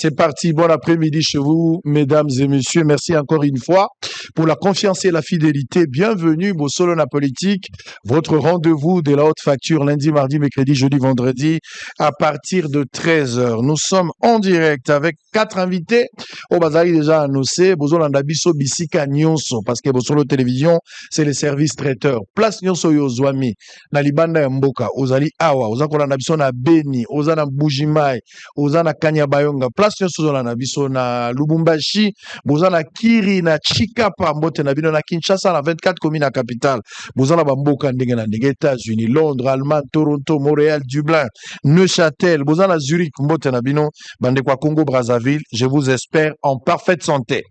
c'est parti. Bon après-midi chez vous, mesdames et messieurs. Merci encore une fois pour la confiance et la fidélité. Bienvenue, Bossolo na politique, votre rendez-vous de la haute facture lundi, mardi, mercredi, jeudi, vendredi à partir de 13h. Nous sommes en direct avec 4 invités. Au Bazari déjà annoncé, Bozolo Ndabiso Bisika Nyonso, parce que Bossolo Télévision, c'est les services traiteurs. Place Nyonso Yozwami, Nalibanda Mboka, Ozali Awa, Ozakola Nabiso na Beni, Ozana Bujimai, Ozana Kanyabayonga, place nyonso na biso na Lubumbashi, bozana Kiri na Chikapa, mbote na bino na Kinshasa na 24 communes à capitale. Bozana bamboka ndenge na ndenge, États-Unis, Londres, Allemagne, Toronto, Montréal, Dublin, Neuchâtel, bozana Zurich, mbote na bino, bande kwa Congo Brazzaville. Je vous espère en parfaite santé.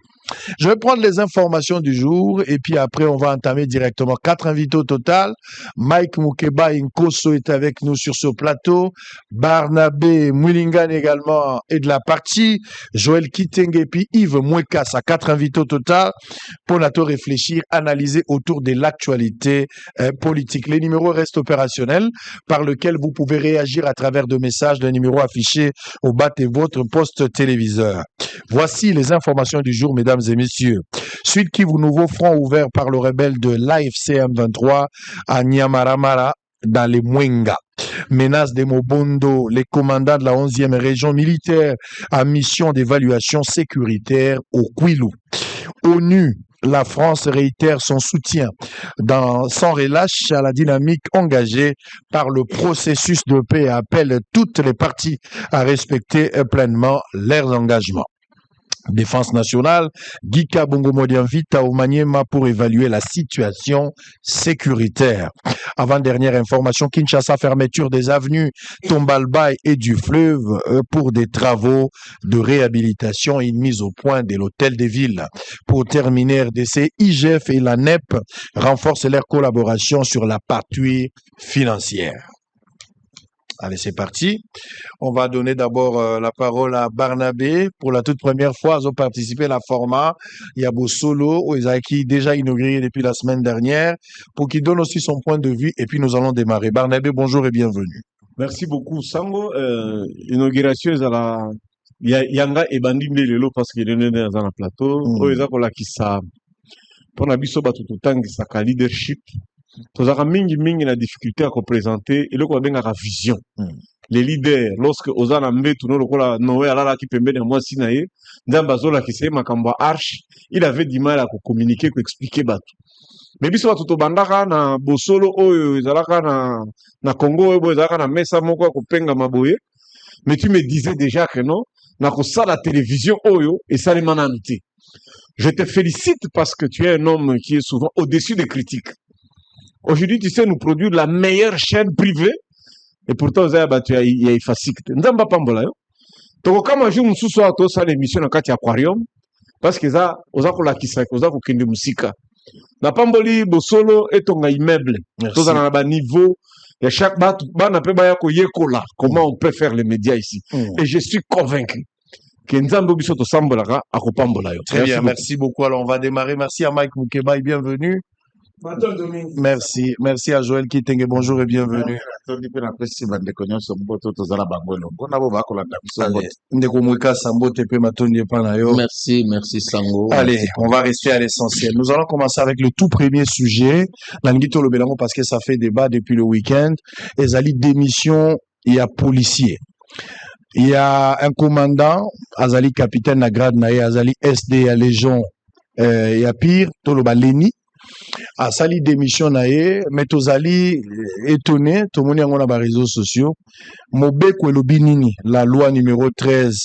Je vais prendre les informations du jour et puis après on va entamer directement 4 invités au total. Mike Mukeba Nkoso est avec nous sur ce plateau. Barnabé Moulingan également est de la partie. Joël Kitenge et puis Yves Mouekas à 4 invités au total pour réfléchir, analyser autour de l'actualité politique. Les numéros restent opérationnels par lesquels vous pouvez réagir à travers de messages, de numéros affichés au bas de votre poste téléviseur. Voici les informations du jour, mesdames et messieurs. Suite Kivu, nouveau front ouvert par le rebelle de l'AFC M23 à Nyamaramara dans les Mwenga. Menace des Mobondo, les commandants de la 11e région militaire à mission d'évaluation sécuritaire au Kwilu. ONU, la France réitère son soutien sans relâche à la dynamique engagée par le processus de paix et appelle toutes les parties à respecter pleinement leurs engagements. Défense nationale, Gika Bongomoди invite à Omaniema pour évaluer la situation sécuritaire. Avant-dernière information, Kinshasa, fermeture des avenues Tombalbaye et du fleuve pour des travaux de réhabilitation et une mise au point de l'hôtel des villes. Pour terminer, RDC, IGF et la NEP renforcent leur collaboration sur la partie financière. Allez, c'est parti. On va donner d'abord la parole à Barnabé. Pour la toute première fois, ils ont participé à la format. Il y a Bossolo, qui déjà inauguré depuis la semaine dernière, pour qu'il donne aussi son point de vue. Et puis, nous allons démarrer. Barnabé, bonjour et bienvenue. Merci beaucoup, Sango. Inauguration, Yanga et Bandi Lelo parce qu'il est né dans un plateau. Qui ça, pour Nabiso Batututang, ça leadership. Tozaka mingi na difficulté à représenter et le quoi bien la vision. Les leaders lorsque ozana mbetu no lokola Noé alala ki pembeni ya mwasi na ye ndamba zola ki sey makambo arche, il avait du mal à communiquer, à expliquer batu. Mais biso batu to bandaka na Bosolo oyo ezalaka na Congo oyo ezalaka na mesa moko ko penga maboye. Mais tu me disais déjà que non, na ko sala télévision oyo et salima na amitié. Je te félicite parce que tu es un homme qui est souvent au-dessus des critiques. Aujourd'hui, tu sais nous produire la meilleure chaîne privée, et pourtant, il y a facilité. Nous n'avons pas de donc, quand je me suis dit que l'émission dans aquarium, parce que ça, on a la kisa, on a la musique. Na pamboli bosolo et ton immeuble. Tous à un niveau. Et chaque bat, comment on peut faire les médias ici. Et je suis convaincu que Nzambo Bisoto Sambolara a Kopambola. Très bien, merci beaucoup. Alors, on va démarrer. Merci à Mike Mukeba et bienvenue. Merci, merci à Joël Kitenge, bonjour et bienvenue. Merci, merci Sango. Allez, on va rester à l'essentiel. Nous allons commencer avec le tout premier sujet, Langito Lobelango, parce que ça fait débat depuis le week-end. Ezali démission, il y a policier. Il y a un commandant, Azali capitaine na grade nae, Azali SD à Légion, il y a pire, Toloba Leni. À sali démission nae, mais tozali étonné, tout le monde a les réseaux sociaux. Mobeko Elobinini, la loi numéro 13,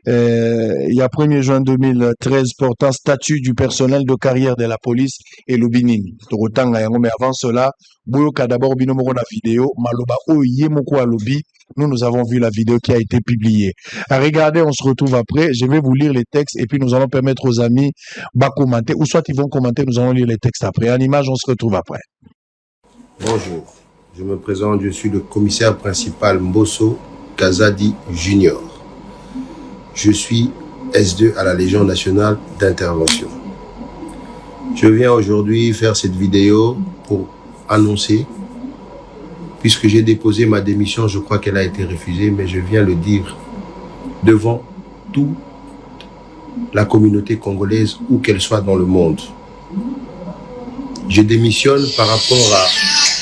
il y a 1er juin 2013 portant statut du personnel de carrière de la police Elobinini. Mais avant cela, Boyoka d'abord binomoro la vidéo, Maloba Oye Moko Alobi. Nous avons vu la vidéo qui a été publiée. Regardez, on se retrouve après. Je vais vous lire les textes et puis nous allons permettre aux amis de commenter. Ou soit ils vont commenter, nous allons lire les textes après. En image, on se retrouve après. Bonjour, je me présente, je suis le commissaire principal Mbosso Kazadi Junior. Je suis S2 à la Légion nationale d'intervention. Je viens aujourd'hui faire cette vidéo pour annoncer, puisque j'ai déposé ma démission, je crois qu'elle a été refusée, mais je viens le dire devant toute la communauté congolaise, où qu'elle soit dans le monde. Je démissionne par rapport à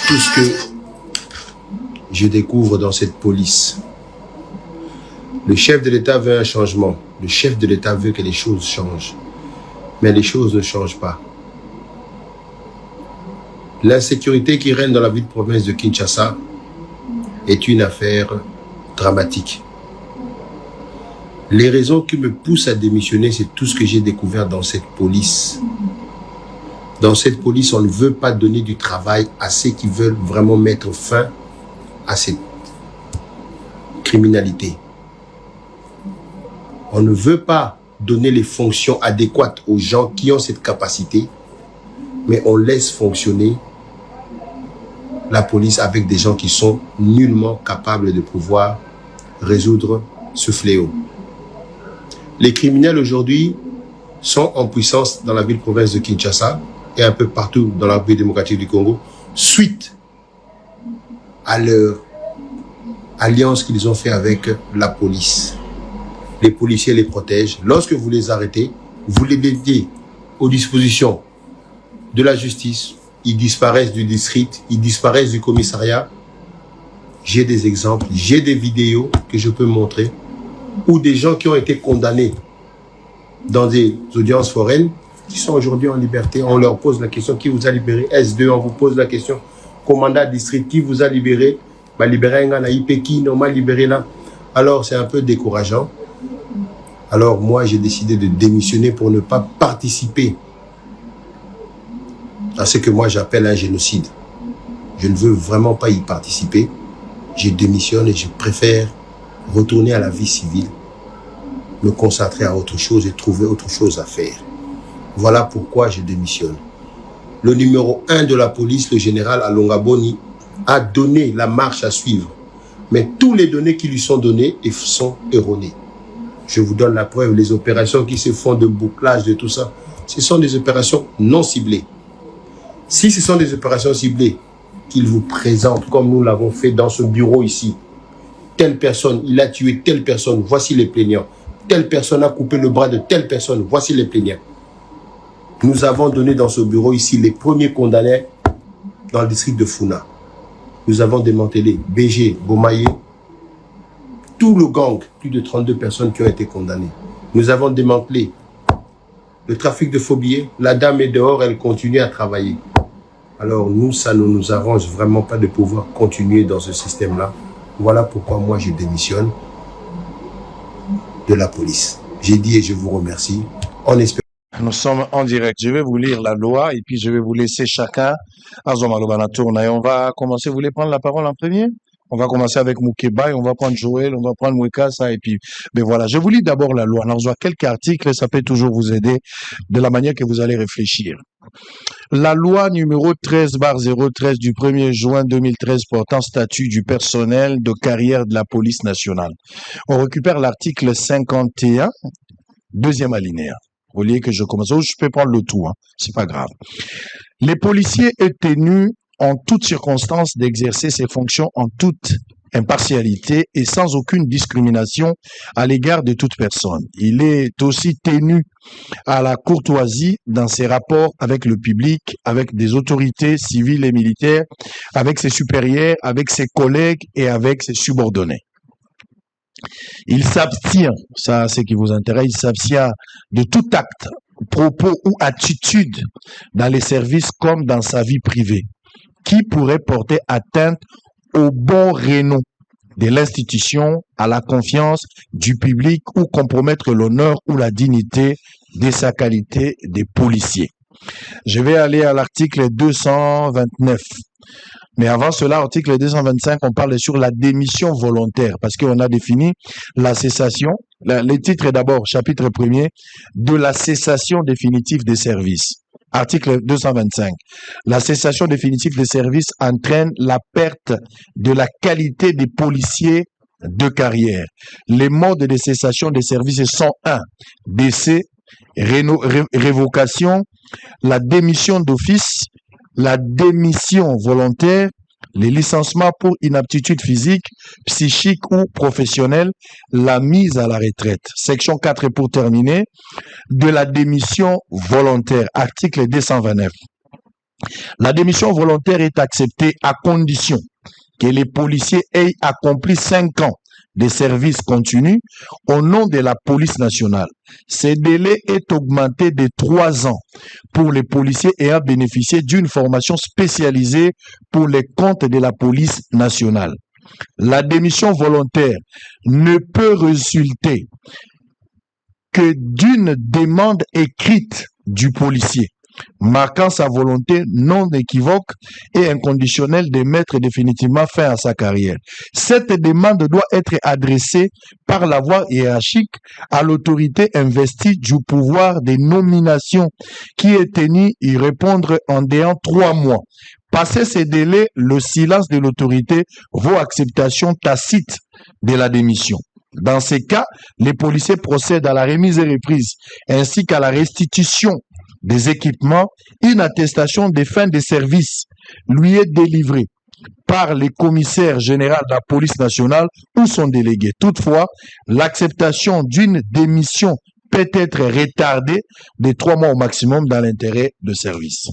tout ce que je découvre dans cette police. Le chef de l'État veut un changement. Le chef de l'État veut que les choses changent. Mais les choses ne changent pas. L'insécurité qui règne dans la ville-province de Kinshasa est une affaire dramatique. Les raisons qui me poussent à démissionner, c'est tout ce que j'ai découvert dans cette police. Dans cette police, on ne veut pas donner du travail à ceux qui veulent vraiment mettre fin à cette criminalité. On ne veut pas donner les fonctions adéquates aux gens qui ont cette capacité, mais on laisse fonctionner la police avec des gens qui sont nullement capables de pouvoir résoudre ce fléau. Les criminels aujourd'hui sont en puissance dans la ville-province de Kinshasa et un peu partout dans la République démocratique du Congo, suite à leur alliance qu'ils ont fait avec la police. Les policiers les protègent. Lorsque vous les arrêtez, vous les mettez aux dispositions de la justice. Ils disparaissent du district, ils disparaissent du commissariat. J'ai des exemples, j'ai des vidéos que je peux montrer où des gens qui ont été condamnés dans des audiences foraines, qui sont aujourd'hui en liberté, on leur pose la question, qui vous a libéré? S2, on vous pose la question, commandant district, qui vous a libéré? Bah, libéré un gars, qui non m'a libéré là. Alors c'est un peu décourageant. Alors moi j'ai décidé de démissionner pour ne pas participer à ce que moi j'appelle un génocide. Je ne veux vraiment pas y participer. Je démissionne et je préfère retourner à la vie civile, me concentrer à autre chose et trouver autre chose à faire. Voilà pourquoi je démissionne. Le numéro 1 de la police, le général Alonga Boni, a donné la marche à suivre. Mais tous les données qui lui sont données sont erronées. Je vous donne la preuve, les opérations qui se font de bouclage, de tout ça, ce sont des opérations non ciblées. Si ce sont des opérations ciblées qu'il vous présente, comme nous l'avons fait dans ce bureau ici, telle personne, il a tué telle personne, voici les plaignants. Telle personne a coupé le bras de telle personne, voici les plaignants. Nous avons donné dans ce bureau ici les premiers condamnés dans le district de Funa. Nous avons démantelé BG, Bomaye, tout le gang, plus de 32 personnes qui ont été condamnées. Nous avons démantelé le trafic de faux billets. La dame est dehors, elle continue à travailler. Alors nous, ça ne nous arrange vraiment pas de pouvoir continuer dans ce système-là. Voilà pourquoi moi je démissionne de la police. J'ai dit et je vous remercie. On espère. Nous sommes en direct. Je vais vous lire la loi et puis je vais vous laisser chacun à Zomalobana tourne. Et on va commencer. Vous voulez prendre la parole en premier? On va commencer avec Moukeba et on va prendre Joël, on va prendre Mwekasa et puis, ben voilà. Je vous lis d'abord la loi. On reçoit quelques articles, ça peut toujours vous aider de la manière que vous allez réfléchir. La loi numéro 13/013 du 1er juin 2013 portant statut du personnel de carrière de la police nationale. On récupère l'article 51, deuxième alinéa. Au lieu que je commence, je peux prendre le tout, hein. C'est pas grave. Les policiers est tenus en toutes circonstances d'exercer ses fonctions en toute impartialité et sans aucune discrimination à l'égard de toute personne. Il est aussi tenu à la courtoisie dans ses rapports avec le public, avec des autorités civiles et militaires, avec ses supérieurs, avec ses collègues et avec ses subordonnés. Il s'abstient, ça c'est qui vous intéresse, il s'abstient de tout acte, propos ou attitude dans les services comme dans sa vie privée, qui pourrait porter atteinte au bon renom de l'institution, à la confiance du public ou compromettre l'honneur ou la dignité de sa qualité de policier. Je vais aller à l'article 229. Mais avant cela, article 225, on parle sur la démission volontaire parce qu'on a défini la cessation. Le titre est d'abord, chapitre 1er, de la cessation définitive des services. Article 225. La cessation définitive des services entraîne la perte de la qualité des policiers de carrière. Les modes de cessation des services sont 1. Décès, révocation, la démission d'office, la démission volontaire, les licenciements pour inaptitude physique, psychique ou professionnelle, la mise à la retraite. Section 4 et pour terminer, de la démission volontaire, article 229. La démission volontaire est acceptée à condition que les policiers aient accompli 5 ans de service continu au nom de la police nationale. Ce délai est augmenté de 3 ans pour les policiers ayant bénéficié d'une formation spécialisée pour les comptes de la police nationale. La démission volontaire ne peut résulter que d'une demande écrite du policier, marquant sa volonté non équivoque et inconditionnelle de mettre définitivement fin à sa carrière. Cette demande doit être adressée par la voie hiérarchique à l'autorité investie du pouvoir de nomination qui est tenue y répondre en déant 3 mois. Passé ces délais, le silence de l'autorité vaut acceptation tacite de la démission. Dans ces cas, les policiers procèdent à la remise et reprise ainsi qu'à la restitution des équipements. Une attestation de fin de service lui est délivrée par les commissaires généraux de la police nationale ou son délégué. Toutefois, l'acceptation d'une démission peut être retardée de 3 mois au maximum dans l'intérêt de service.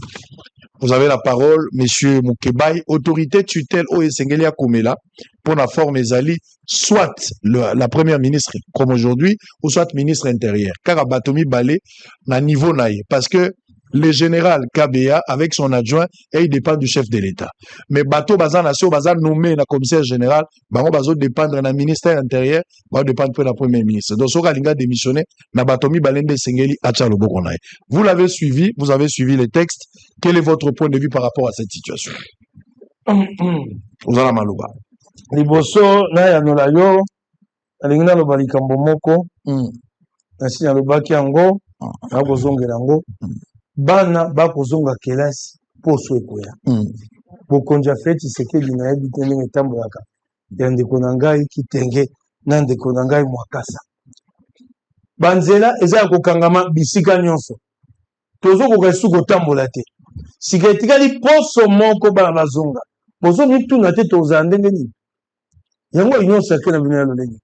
Vous avez la parole, Monsieur Moukebaï, autorité tutelle Oyesengelia Komela, pour la forme Ezali, soit la première ministre, comme aujourd'hui, ou soit ministre intérieur. Car Batomi Balé, na niveau naïe. Parce que le général KBA, avec son adjoint, il dépend du chef de l'État. Mais Bato Bazan Nation, Bazan nommé le commissaire général, Bango Bazo dépendre du ministère intérieur, Bango dépendre de la première ministre. Donc, Soka Linga démissionné, na Batomi Balende Sengeli Achalo Bokonaï. Vous l'avez suivi, vous avez suivi les textes. Quel est votre point de vue par rapport à cette situation? Vous en avez malouba. Liboso, na ya nolayo, alingina loba likambo moko, nasi na loba kiango, na kozongela ngo, bana bakozonga kelasi poso ekoya. Bokonja feti sekeli na yebi te ndenge etambolaka ya ndeko na ngai Kitenge na ndeko na ngai Mwakasa. Banzela eza ya kokangama bisika nyonso. Tozokoka esu kotambola te. Sika etikali poso moko bana bazonga. Bozo mituna te tozala ndenge nini. Yango nyonso ake na bino ya lolenge.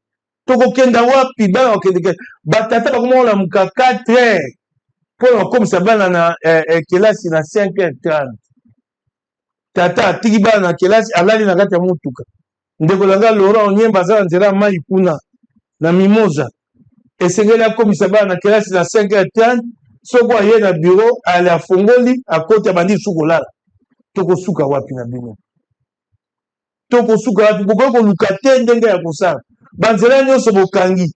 Tokokenda wapi bana okende batata bakomola muka 4 heures. Pour bakomisa bana na kelasi na 5h30. Tata atiki bana na kelasi alali na kati ya mutuka. Ndeko langa Laurent Onyemba aza nzela mai kuna na Mimoza. Esengeli akomisa bana na kelasi na 5h30. Soko aye na bureau ale afongoli akoti abandi sukolala. Tokosuka wapi na bino? Tokosuka wapi? Boko luka te ndenge ya kosala. Banzela nyonso bokangi.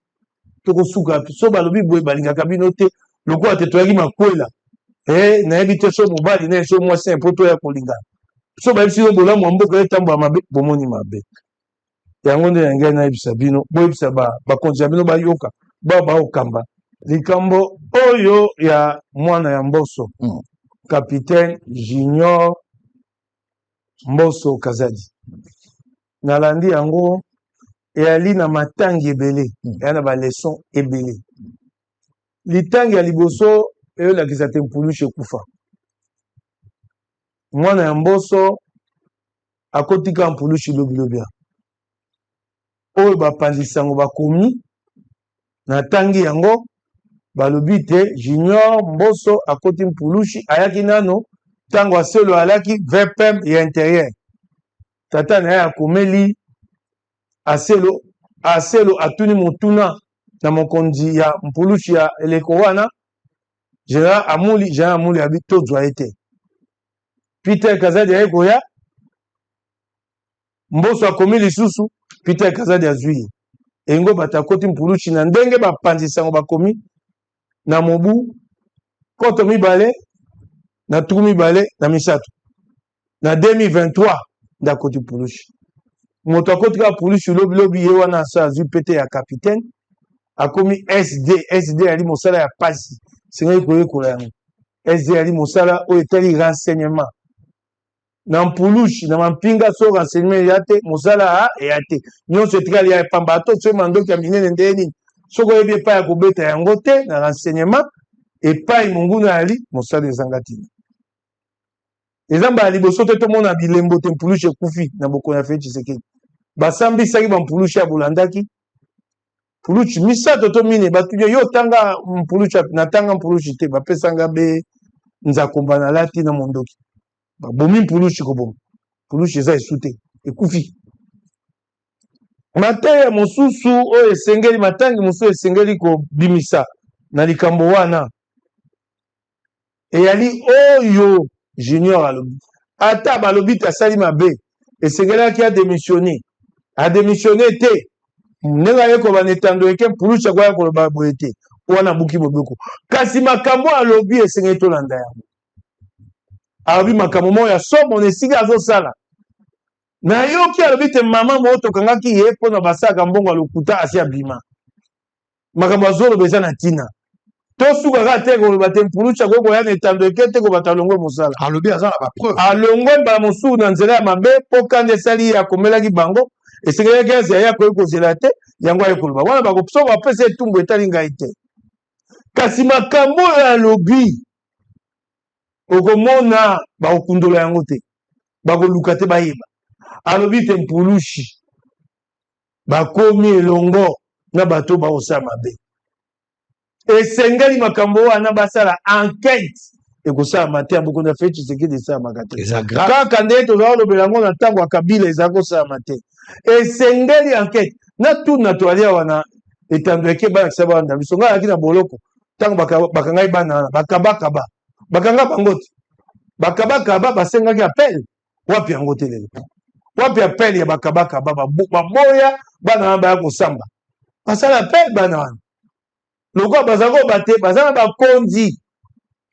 Tokosuka wapi? So balobi boye balingaka bino te. Loko ate toyaki makwela. Na yebi te so mobali na so mwasi un poto ya kolinga. So ba yebisi bola mo mboka etambo ya mabe bomoni mabe. Yango nde yangai na yebisa bino, bo yebisa ba konza bino ba yoka, ba okamba. Likambo oyo ya mwana ya Mboso. Capitaine Junior Mboso Kazadi. Nalandi yango eyali na matangi ebele, yana ba leçon ebele. Litangi ya liboso eyo lakisa te Mpulushi kufa. Mwana ya Mboso akotika Mpulushi lobilobia. Oyo bapandisango bakomi na tangi yango balobi te Junior Mboso akoti Mpulushi ayaki nano tango aselo alaki VPM ya intérieur. Tata na ya komeli aselo atuni motuna na mokonzi ya Mpulushi ya eleko wana Général Amuli abi tozwa ete. Peter Kazadi ayekoya Mboso akomi lisusu Peter Kazadi azwi. Engo batakoti Mpulushi na ndenge bapanzisango bakomi na mobu koto mibale na tuku mibale na misato. Na 2023 ndakoti Mpulushi. Moto akoti ka Mpulushi lobi ye wana sa azwi pete ya capitaine. Akomi SD ali mosala ya pasi. Singa koye kola yango. SD ali mosala o etali renseignement. Na Mpulushi na mampinga so renseignement yate mosala yate. Nyonso etikali ya pambato so mandoki ya minene ndeni. Soko yebi epai ya kobeta yango te na renseignement epai monguna ali mosala ezanga tina. ezamba liboso te to mona bilembo te mpuluche kufi na bokonya fe Tshisekedi basambi saki ba mpuluche abulandaki mpuluche misato to mine batuye yo tanga mpuluche na tanga mpuluche te bapesanga be nzakomba na lati na mondoki babomi mpuluche koboma mpuluche eza esute ekufi mateya mosusu oyo esengeli matangi mosusu esengeli kobimisa na likambo wana eyali oyo Junior alobi ata balobi tasali mabe esengelaki adémissionné te ndenge ayeko banetando eke mpulucha kwaya koloba boye te wana buki bobeko kasi makambo alobi esengeli tolanda yango alobi makambo moko ya somo na esika azosala nayoki alobi te mama moko tokangaki ye mpo na basalaka mbongo alokuta asi abima makambo azoloba eza na ntina tosukaka te koloba te mpulucha kokoya na etando eke te kobata alongwe mosala alobi aza na bapreuve alongwe mbala mosusu na nzela ya mabe mpo kanda esali ye akomelaki bango esengelaki esi aye akoki kozela te yango aye koloba wana bakoso bapesa etumbu etali ngai te kasi makambo oyo alobi okomona bakokundola yango te bakoluka te bayeba alobi te mpulushi bakomi elongo na bato bakosala mabe esengeli makambo wana basala enquête ekosalama te abokonda fe Tshisekedi esalamaka te kaka nde tozala kolobela yango na ntango ya Kabila ezala kosalama te esengeli enquête na tuna toali awa na etando eke balakisa bana biso ngai alaki na boloko ntango bakangai bana wana bakabakaba bakanga bango te bakabakaba basengaki apele wapi yango te lelo wapi apele ya bakabakaba baboya bana wana baya kosamba basala apele bana wana lokola bazala koba te baza na bakonzi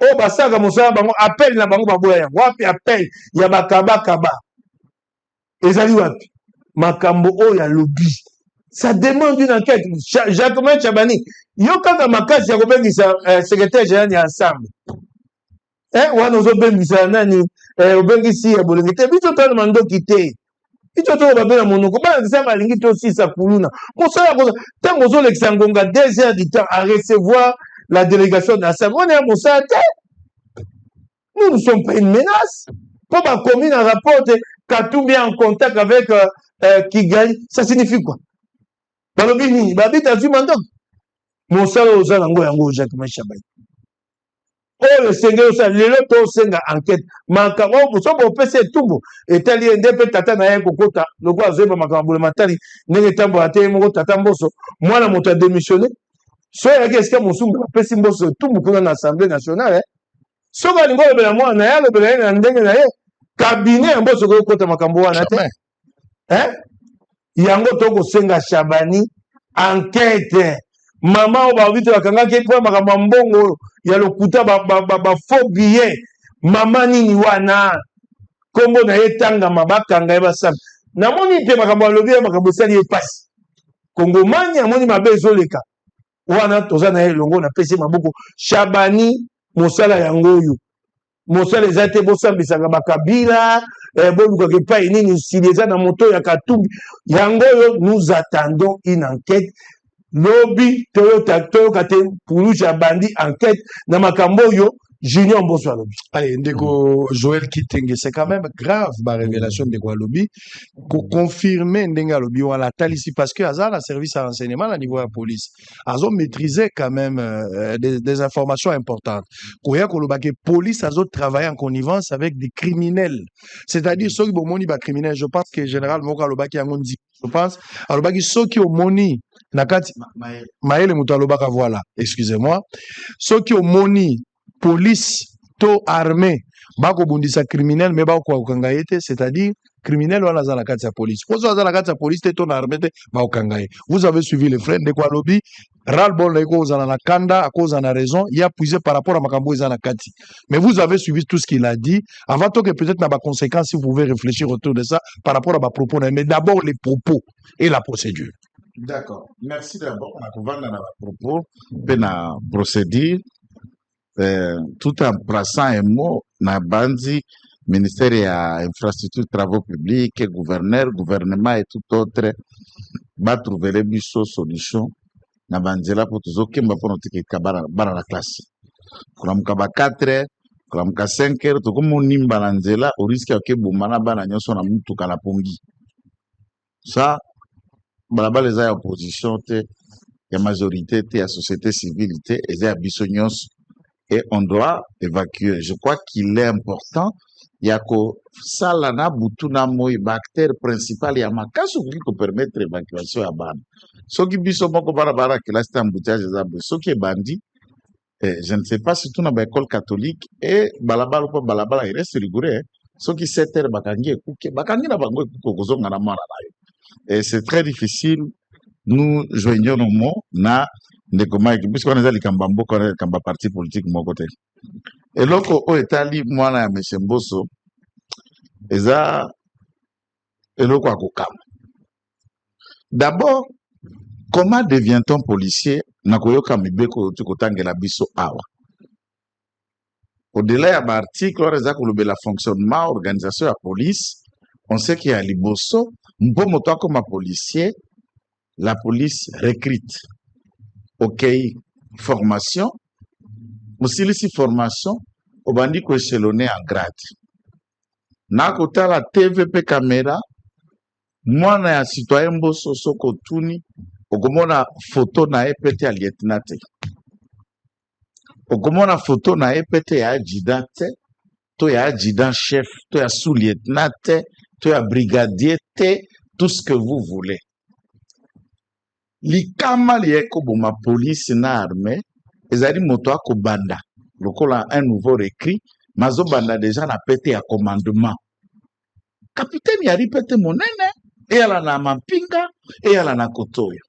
oyo basalaka mosala bango apele na bango baboya yango wapi apele ya bakabakaba ezali wapi makambo oyo alobi ça demande une enquête Jacquemain Chabani yo kaka makasi ya kobengisa secrétaire général ya ensemble wana ozobengisa nani obengisi ya bolenge te biso tana mandoki te biso toko babe na monoko balakisa balingi tosisa kuluna mosala ntango ozolekisa ngonga 2 heures du temps à recevoir la délégation d'ensemble on est à mosala te nous ne sommes pas une menace pour bakomi na rapport Katumbi est en contact avec Kigali ça signifie quoi balobi nini babita zwi mandoki mosala ozala yango Jacquemain Chabani oyo esengeli osala lelo tosenga enquête makambo so bopesa etumbu etali ye nde mpe tata na ye kokota lokola azoyeba makambo bulamatali ndenge etambola te ye moko tata mboso mwana moto adémissionné so oyaki esika mosusu bapesi mboso etumbu kuna na assemblée nationale soki alingi olobela mwana na ye alobela ye na ndenge na ye kabine ya mboso kokota makambo wana te yango tokosenga Chabani enquête mama oyo babi te bakangaki mpo makambo ya mbongo oyo ya lokuta bafaux billet mama nini wana kombo na ye tangama bakanga ye basami namoni mpe makambo alobi ya makambo esali ye pasi kongomani amoni mabe ezoleka wana toza na ye elongo napesi maboko Chabani mosala yango oyo mosala eza te bosambisaka bakabila bolukaka epai nini sili eza na moto ya Katumbi yango oyo nous attendons une enquête lobi toyoka te mpulucha bandi enquête na makambo oyo Junior Mboso alobi. Allez, ndeko Joël Kitenge, c'est quand même grave ma révélation de alobi. Confirmer ndenge alobi on la ici parce que Azar la service à renseignement à niveau de la police. Azo maîtrisait quand même des informations importantes. Koya kolobake police azo travailler en connivence avec des criminels. C'est-à-dire ceux qui bon moni ba criminels, je pense que général moko alobaki yangondi. Je pense alobaki ceux qui au moni nakati maele muto alobaka voilà, excusez-moi. Ceux qui au moni police to armée bako bundisa criminel mais bako kangaete c'est-à-dire criminel wala za la carte ya police pozo za la carte ya police te to na armée te bako kangaye vous avez suivi les frères de quoi lobby ral bon les causes na kanda à cause en a raison il a puisé par rapport à makambo za na kati mais vous avez suivi tout ce qu'il a dit avant que peut-être na ba conséquences si vous pouvez réfléchir autour de ça par rapport à ba propos mais d'abord les propos et la procédure. D'accord, merci d'abord na kovanda na propos pe na procédure. Tout en plaçant un mot na bandi ministère ya infrastructure travaux publics gouverneur gouvernement et tout autre ba trouver les biso solution na banzela pour tuzokemba pour notre kabara bara la classe kuna mukaba 4 kolamuka 5 heures tokomi onimba na nzela oriske akeboma na bana nyonso na mutuka na pongi ça balabala eza ya opposition te ya majorité te ya société civile te eza ya biso nyonso et on doit évacuer. Je crois qu'il est important ya kosala na butu na moi baacteur principal ya makasi okoki kopermettre évacuation ya bana soki biso moko bana bara kelasi te embouteillage eza boye soki ebandi je ne sais pas surtout na baécole catholique et balabala mpo balabala reste rigoureux soki 7 heures bakangi ekuke bakangi na bango ekuke okozonga na mwana na yo et c'est très difficile nous joignons nos mots na ndeko mike puisque wana eza likambo ya mboka wana likambo ya parti politique moko te eloko oyo etali mwana ya monsieur Mbosso eza eloko ya kokama. D'abord, comment devient-on policier na koyoka mibeko tu kotangela biso awa au-delà ya baarticle wana eza kolobela fonctionnement organisation ya police on sait qu'il y a liboso mpo moto akoma policier la police recrute ok formation mosilisi formation obandi koechelonner en grade na kotala TV pe caméra mwana ya citoyen Mbosso soko tuni okomona photo na ye pete ya lieutenant te okomona photo na ye pete ya adjudant te to ya adjudant chef to ya sous-lieutenant te to ya brigadier te tout ce que vous voulez likama liekoboma police na armée ezali moto akobanda lokola un nouveau recrit mazobanda déjà na pete ya commandement capitaine yari pete monene eyala na mampinga eyala na kotoyo.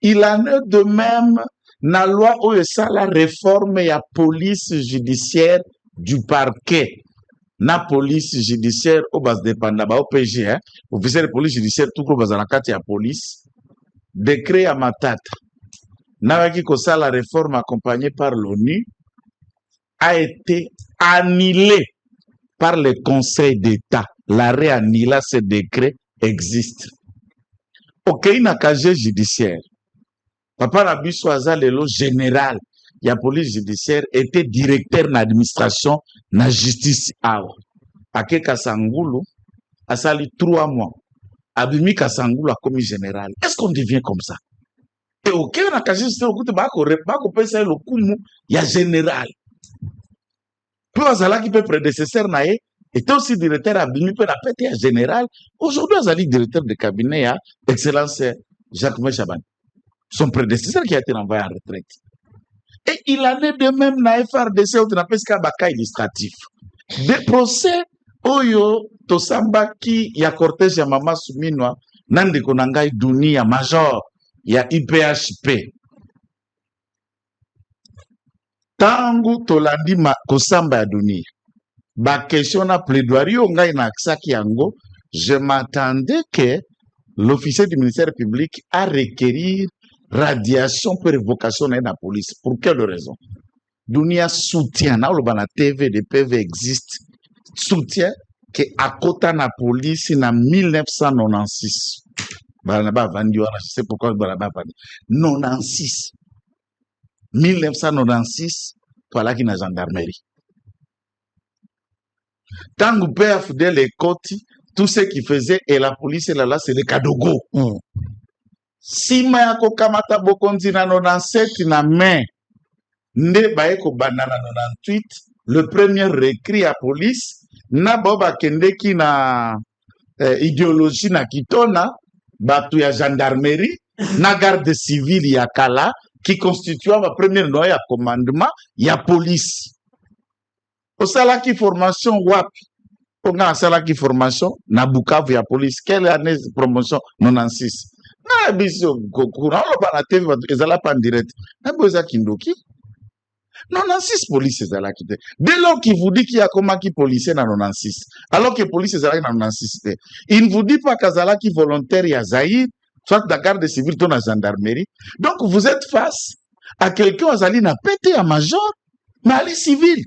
Il en est de même na loi oyo esala réforme ya police judiciaire du parquet na police judiciaire oyo bazodépenda ba OPG officier de police judiciaire tout oyo bazala kati ya police décret ya matata nawaki kosala réforme accompagnée par l'ONU a été annulé par le Conseil d'État. L'arrêt annula ce décret existe. Ok, na casier judiciaire. Papa Rabiso aza lelo général ya police judiciaire était directeur na administration na justice awa. Ake Kasangulu asali 3 mois. Abimi Kasangulu a commis général. Est-ce qu'on devient comme ça? Et ok, na casier judiciaire okute bako pesa le kumu ya général. Puis Azala qui peut prédécesseur na ye était aussi directeur à Bimi peut la général. Aujourd'hui, Azali directeur de cabinet à Excellence Jacques Mechaban. Son prédécesseur qui a été envoyé en retraite. Et il en est de même na FRDC où on appelle ça baka illustratif. Des procès oyo tosamba ki ya cortège ya mama Suminwa nande konangai dunia major ya IPHP. Tangu tolandi kosamba ya dunia. Ba question na plaidoirie ngai na aksaki yango, je m'attendais que l'officier du ministère public a requérir radiation pour révocation de la police. Pour quelle raison? Dunia soutient, na la TV, de PV existe, soutient que à côté na police en 1996. Barnaba vendu, je sais pourquoi Barnaba vendu. 96. 1996, voilà qui na gendarmerie. Tant que père Fidel les côtes, tout ce qui faisait et la police là c'est le Kadogo. Si ma yako kamata bokonzi na 97 na main, nde baeko banana 98, le premier recrit à police, na boba kendeki na idéologie na kitona, batu ya gendarmerie, na garde civile ya kala, qui constituait ma première noyau à commandement, ya police. Au salaki formation wapi? On a salaki formation na Bukavu ya police. Quelle année de promotion? 96. Na biso kokura on ba na TV ezala pas en direct. Na boza kindoki. 96 police ezala kite. Dès lors qu'il vous dit qu'il y a comment qui policier na 96, alors que police ezala na 96. Il ne vous dit pas qu'azala qui volontaire ya Zaïd, soit la garde civile ou la gendarmerie. Donc vous êtes face à quelqu'un azali na pété à major, mais ali civil.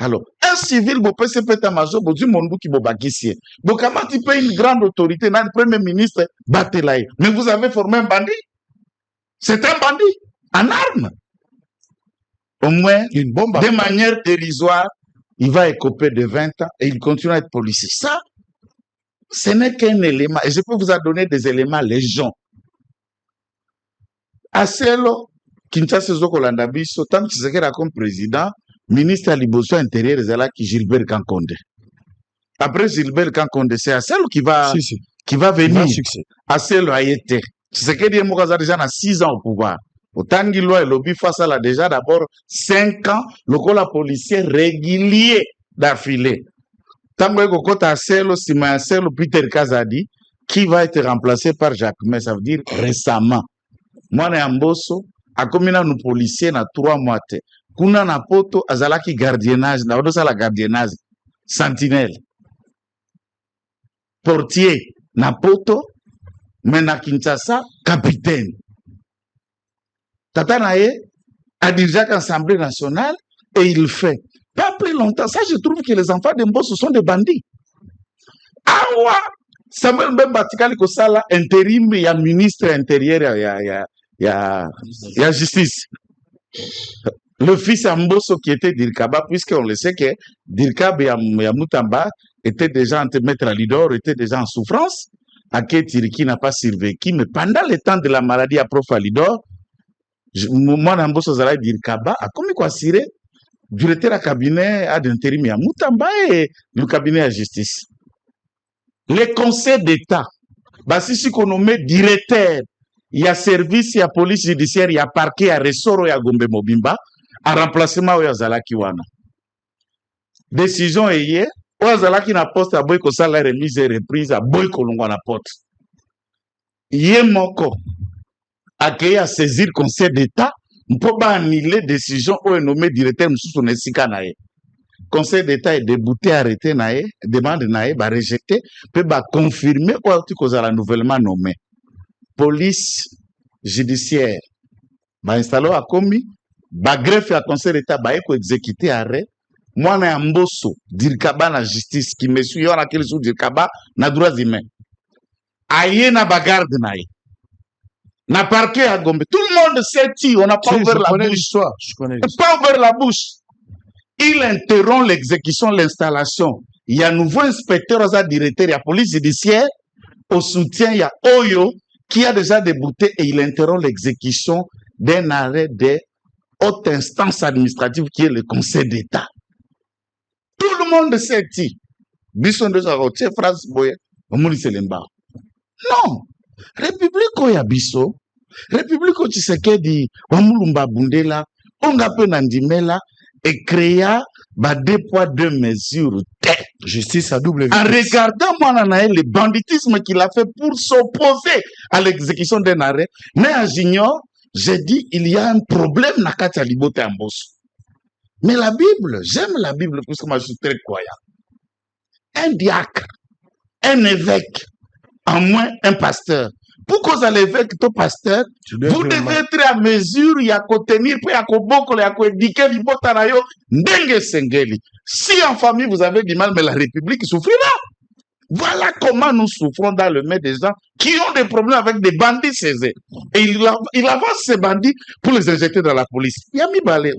Alors, un civil, vous pouvez se péter à major, vous dites mon qui vous baguissier. Donc, comment tu peux une grande autorité, le premier ministre, Batelaï. Mais vous avez formé un bandit. C'est un bandit, en armes. au moins, Une bombe. de manière dérisoire, il va écoper de 20 ans et il continue à être policier. Ça, ce n'est qu'un élément. Et je peux vous en donner des éléments légion. Aselo, Kinshasa Zokolanda Biso, tant que Tshisekedi comme président, ministre à l'Iboso intérieur, c'est Gilbert Kankonde. Après Gilbert Kankonde, c'est Aselo qui va venir. Aselo a été. Tshisekedi est déjà 6 ans au pouvoir. Autant qu'il loi et lobby face à la déjà d'abord 5 ans, le col policier régulier d'affilée. Tant que Aselo, Sima Aselo, Peter Kazadi, qui va être remplacé par Jacques, mais ça veut dire récemment. Moi, Amboso, a commis nous policiers na 3 mois. Kuna na poto, azalaki gardiennage, na odosa la gardiennage, sentinelle. Portier, na poto, mais na Kinshasa, capitaine. Tata Naye a dirigé l'Assemblée nationale et il fait. Pas plus longtemps, ça je trouve que les enfants d'Amboso sont des bandits. Ah ouais! Samuel Mbembatikali Kosala, intérim, il y a ministre intérieur, il y a justice. Le fils Amboso qui était Dirkaba, puisqu'on le sait que Dirkaba et Moutamba étaient déjà en mettre à Lidor, étaient déjà en souffrance. Ake Tiriki n'a pas survécu, mais pendant le temps de la maladie à Prof Lidor, moi, Amboso Zala Dirkaba a commis quoi siré, directeur à cabinet à d'intérim à Moutamba et le cabinet à justice. Les conseils d'État, bah, si qu'on nomme directeur, il y a service, il y a police judiciaire, il y a parquet, il y a ressort, il y a Gombe Mobimba, à remplacement, il y a Zalaki Wana. Décision hier, il y a Zalaki na poste à Boy Kosa la remise et reprise à Boy Kolongwa na pote. Hier, moko, accueilli à saisir conseil d'État, on peut pas annuler décision où est nommé directeur, nous sommes nae. Conseil d'État est débouté, arrêté, nae, demande nae, bah rejeté, peut bah confirmer ou à tout cause nouvellement nommé. Police judiciaire, bah installé à commis, bah greffe à conseil d'État, bah éco exécuté arrêt. Moi, na Mboso, Dirkaba na justice, qui me suit, on a quel sous Dirkaba, na droits humains. Aïe na bagarde nae. Na parquet à Gombe. Tout le monde sait qui, on n'a pas ouvert la bouche. Pas ouvert la bouche. Il interrompt l'exécution, l'installation. Il y a un nouveau inspecteur, il y a directeur, il y a police judiciaire. Au soutien, il y a Oyo qui a déjà débouté et il interrompt l'exécution d'un arrêt de haute instance administrative qui est le Conseil d'État. Tout le monde sait qui. Bisson de Zarotier, France Boye, Mouli Selemba. Non. République Oya Bisso, République Tshisekedi, Wamulumba Bundela, Ongape Nandimela, et créa bah, 2 poids 2 mesures. Justice à double vitesse. En regardant le banditisme qu'il a fait pour s'opposer à l'exécution d'un arrêt, mais en j'ignore, j'ai dit il y a un problème dans Katia Libote Amboso. Mais la Bible, j'aime la Bible parce que moi je suis très croyant. Un diacre, un évêque, en moins un pasteur. Pourquoi l'évêque, ton pasteur, vous devez être à mesure, il y a qu'à tenir, il y a qu'à beaucoup, il y a qu'à éduquer, il y a qu'à si en famille vous avez du mal, mais la République souffrira. Voilà comment nous souffrons dans le main des gens qui ont des problèmes avec des bandits saisis. Et il avance ces bandits pour les injecter dans la police. Il y a mis balé.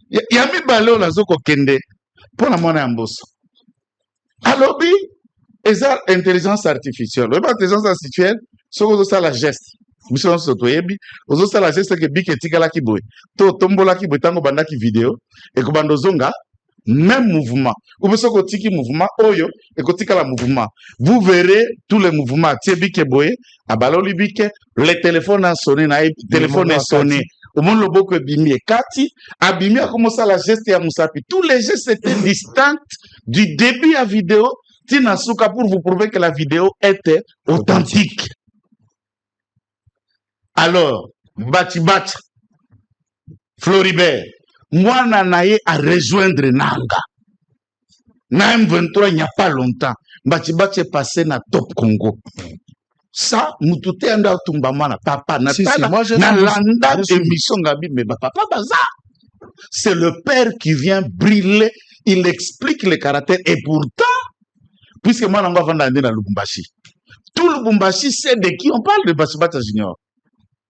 Il y a mis balé au Lazoko Kende pour la monnaie en bourse. Alors, oui, eza intelligence artificielle. L'intelligence artificielle, c'est que la geste. Mission sotoyebi, ozo la geste que bik etikala ki boy. To tombola ki boy tango banda ki vidéo et ko bando zonga même mouvement. Ou beso ko tiki mouvement oyo et ko tikala mouvement. Vous verrez tous les mouvements tibike boy, abalo libike, le téléphone a sonné na téléphone est sonné. Au monde le boko bimi et kati, abimi a commencé la geste ya musapi. Tous les gestes étaient distincts du début à vidéo. Tina Souka pour vous prouver que la vidéo était authentique. Alors, Bati, Floribert, moi, Nanaye a rejoindre Nanga. Na M23, il n'y a pas longtemps. Bati est passé na Top Congo. Ça, Moutouté anda tumbamana, papa, na landa émission Gabi, mais papa, baza. C'est le père qui vient briller, il explique le caractère, et pourtant, puisque moi, on va vendre dans Lubumbashi. Tout Lubumbashi sait de qui on parle de Bachibata Junior.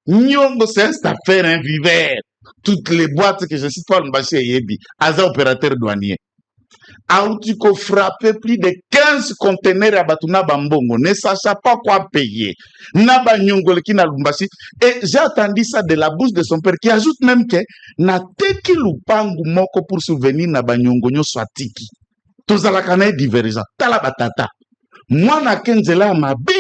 Nyongo, c'est cette affaire invivère. toutes les boîtes que je cite pas, Mbassé et Yebi, Aza opérateur douanier. Autiko frappé plus de 15 conteneurs à Batuna Bambongo, ne sachant pas quoi payer. Naba Nyongole qui n'a Lumbasi. Et j'ai entendu ça de la bouche de son père qui ajoute même que na teki lupangu moko pour souvenir na Banyongonyo swatiki. Tozala kanae divergent. Tala batata. Moi na kenzela mabe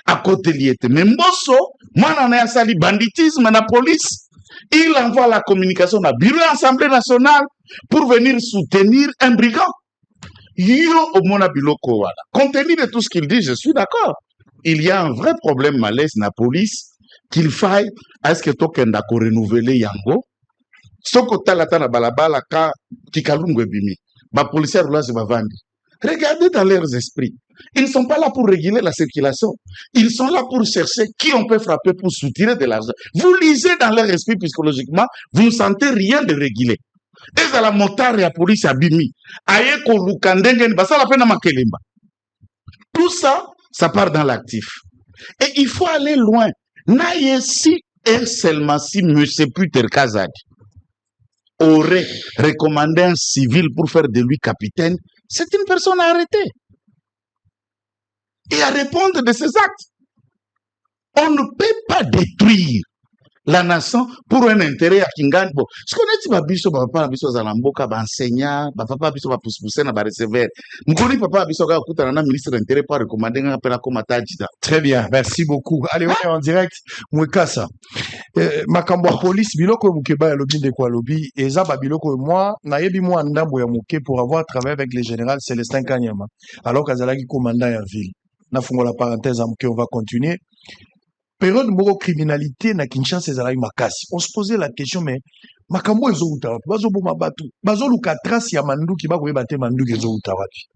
à côté liete. Mais Mbosso, moi na sali banditisme na police. Il envoie la communication à bureau de l'Assemblée nationale pour venir soutenir un brigand. Yo au mona biloko wala. Compte tenu de tout ce qu'il dit, je suis d'accord. Il y a un vrai problème malaise na police qu'il faille à ce que tokenda ko renouveler yango. Soko talata na balabala ka kikalungu bimi. Ba policiers là se bavandi. Regardez dans leurs esprits. Ils ne sont pas là pour réguler la circulation. Ils sont là pour chercher qui on peut frapper pour soutirer de l'argent. Vous lisez dans leur esprit psychologiquement, vous ne sentez rien de réguler. Et à la motard et la police à Bimi. Tout ça, ça part dans l'actif. Et il faut aller loin. Si et seulement si M. Peter Kazak aurait recommandé un civil pour faire de lui capitaine, c'est une personne arrêtée. Et à répondre de ses actes. On ne peut pas détruire la nation pour un intérêt à Kingani. Bon, ce qu'on est dit, Babiso, papa, Babiso, Zalamboka, enseignant, papa, Babiso, Poussé, na recevoir. M'koni papa, Babiso, Kutana, ministre d'intérêt, pour recommander un appel à Komatadjida. Très bien, merci beaucoup. Allez, on est en direct. Mwekasa. Makambo police, biloko mukeba ya lobby de quoi lobby, et zaba biloko moi, nayebi moi ndambo ya muke pour avoir travaillé avec le général Célestin Kanyama, alors qu'Azalaki commandant ya ville. Na fungo la parenthèse, on va continuer. Période de criminalité na Kinshasa ezalaki makasi. On se posait la question, mais makambo ezo utawapi? Bazo boma batu. Bazo luka trace ya manduki bakoyeba te manduki ezo utawapi.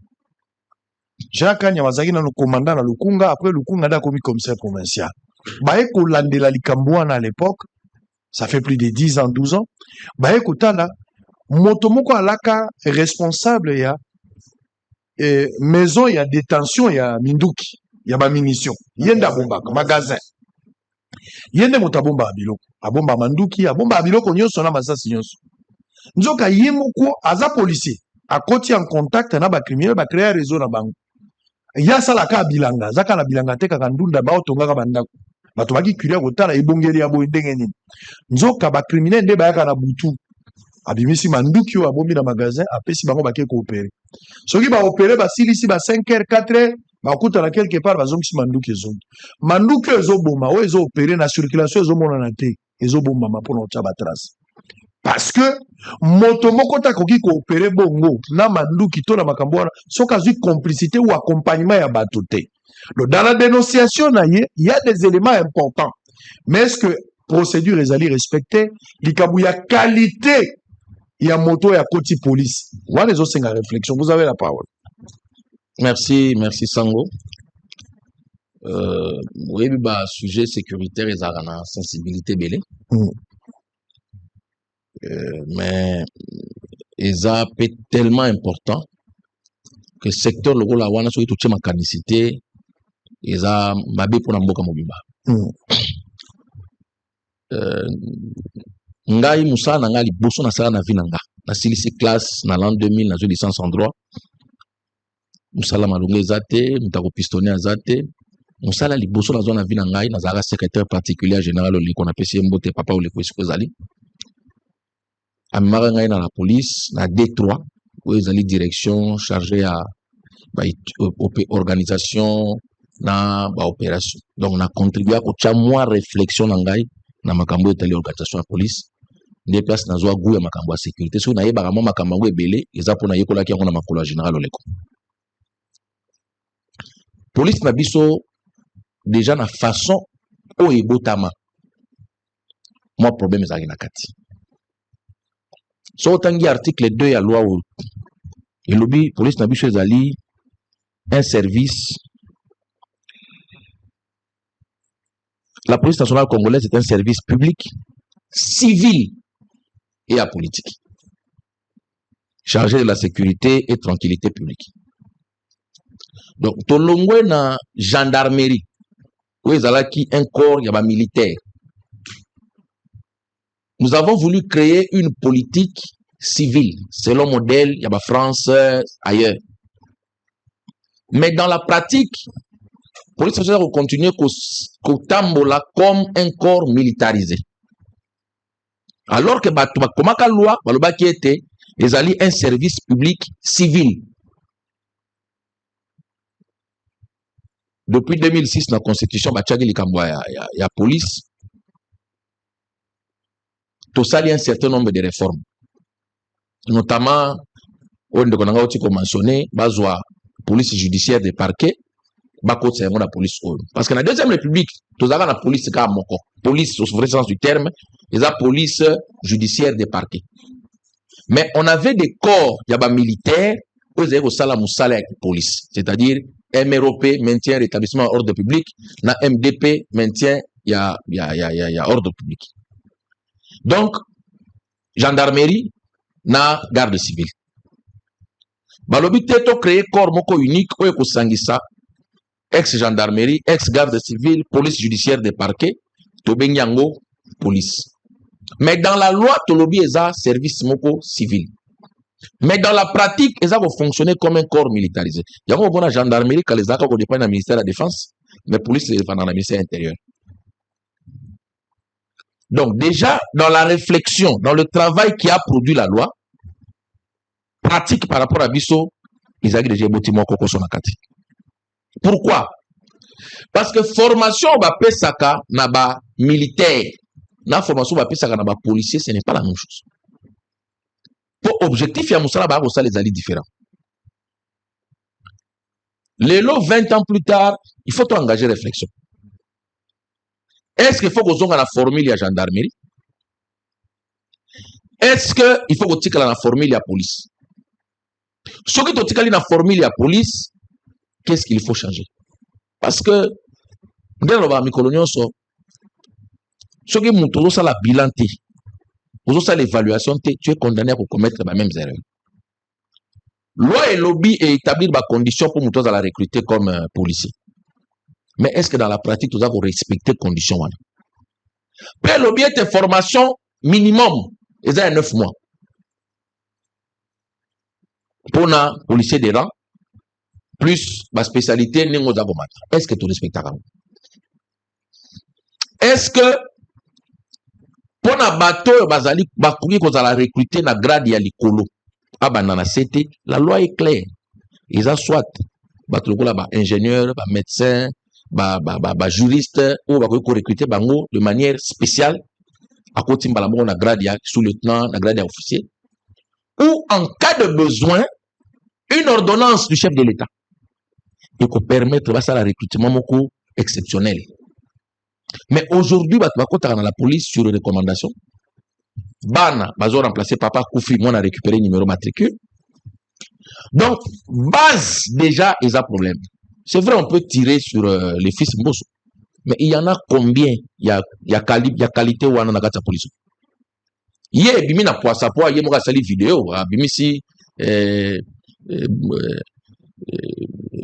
Jacques Kanyama azalaki na commandant na Lukunga, après Lukunga nda komi commissaire provincial. Baye ko landela likambo wana à l'époque, ça fait plus de 10 ans, 12 ans. Baye ko tala moto moko alaka responsable ya maison ya détention ya Minduki, ya ba munition. Yenda bomba magasin. Yende moto abomba biloko, abomba manduki, abomba biloko nyonso na masasi nyonso. Nzoka ye moko aza policier, akoti en contact na ba criminel, ba créer réseau na bango. Ya sala ka bilanga, zaka na bilanga te kaka ndunda ba otongaka bandako. Bato baki kuria kotala ebongeli ya boye ndenge nini. Nzoka ba criminel nde ba yaka na butu. Abimisi manduki o abombi na magasin, apesi bango bake coopérer. Soki ba opérer ba silisi ba 5h 4h bakutana quelque part bazongisi manduki ezongi. Manduki ezoboma o ezo opérer na circulation ezomona na te, ezoboma mapona otya ba trace. Parce que moto moko ta koki ko opérer bongo na manduki to na makambo wana soka zui complicité ou accompagnement ya bato te. Donc dans la dénonciation na ye, il y a des éléments importants. Mais est-ce que procédure ezali respectée, likabu ya qualité ya moto ya koti police. Voilà les autres réflexion. Vous avez la parole. Merci Sango. Oui, bah, sujet sécuritaire et la sensibilité belé. Mais ça peut être tellement important que le secteur le rôle à wana soit tout ma canicité et ça mabé pour n'amboka mobimba. Ngai musa na ngali boso na sala na vinanga na silisi classe na l'an 2000 na licence en droit. Musala malungu ezate, mutako pistonné azate, musala liboso na zona vina ngai na zala secrétaire particulier général oli qu'on appelle Mbote papa ou le kwesiko zali. Amara ngai na la police na D3 où ezali direction chargée à organisation na ba opération. Donc na contribuer ko cha moi réflexion na ngai na makambo etali organisation ya police. Des places na zoa goût ya makambo ya sécurité. So na yeba makambo ngo ebele eza pona yekola ki ngona makolo général oleko. Police na biso déjà na façon o ebotama. Moi problème ezali na kati. So tangi article 2 ya loi o elobi police na biso ezali un service. La police nationale congolaise est un service public, civil et apolitique, chargé de la sécurité et tranquillité publique. Donc, tolongwe na gendarmerie, où ils ont un corps, il y a militaire. nous avons voulu créer une politique civile, selon modèle, il y a France, ailleurs. Mais dans la pratique, police nationale va continuer qu'au tambola comme un corps militarisé. Alors que comme la loi, qui était, ils allaient un service public civil. Depuis 2006, dans la Constitution, il y a police. Tout ça, il y a un certain nombre de réformes. Notamment, on a mentionné, la police judiciaire des parquets, la police. Parce que dans la Deuxième République, tout ça, la police, c'est police au vrai sens du terme, et la police judiciaire des parquets. Mais on avait des corps, il y a des militaires, où ils avaient la police. C'est-à-dire, MROP, maintien, rétablissement, ordre public, na MDP, maintien, il y a ordre public. Donc, gendarmerie, na garde civile. Balobi teto créé corps moko unique, ou sangisa, ex-gendarmerie, ex-garde civile, police judiciaire des parquets, tobenyango, police. Mais dans la loi, tolobi eza service moko civil. Mais dans la pratique, ils ont fonctionné comme un corps militarisé. Il y a une gendarmerie qui les a dépend du ministère de la Défense, mais la police dépend dans le ministère intérieur. Donc déjà, dans la réflexion, dans le travail qui a produit la loi, pratique par rapport à Bisso, ils ont déjà bâtiment Koko Sonakati. Pourquoi? Parce que formation va pesaka naba militaire, na formation va pesaka naba policier, ce n'est pas la même chose. Pour objectif, il y a les alliés différents. Les lots 20 ans plus tard, il faut engager réflexion. Est-ce qu'il faut qu'on ait la formule à gendarmerie? Est-ce qu'il faut qu'on ait la formule à police? Ce qui est la formule à police, qu'est-ce qu'il faut changer? Parce que, dans le colonial, ce qui est la bilan, l'évaluation, tu es condamné à commettre les mêmes erreurs. Loi et lobby et établir des conditions pour nous la recruter comme policier. Mais est-ce que dans la pratique, nous avons respecté les conditions? Puis lobby est une formation minimum, ils ont 9 mois. Pour un policier de rang, plus ma spécialité, est-ce que tu respectes? Est-ce que pour un bateau, ils ont recruté dans grade ya likolo. La loi est claire. Ils ont soit ingénieur, médecin, juriste, ou recruter de manière spéciale, à côté de la grade sous-lieutenant, la grade officier, ou en cas de besoin, une ordonnance du chef de l'État. Et qu'on permettre le recrutement exceptionnel. Mais aujourd'hui, dans la police sur recommandation, Bana, bazo remplacer papa Koufi, moi on a récupéré le numéro matricule. Donc, base déjà, ils ont problème. C'est vrai, on peut tirer sur les fils Mbosso. Mais il y en a combien? Il y a qualité ou on a la police. Hier, bimi na poisa poa, hier moi sali vidéo, bimi si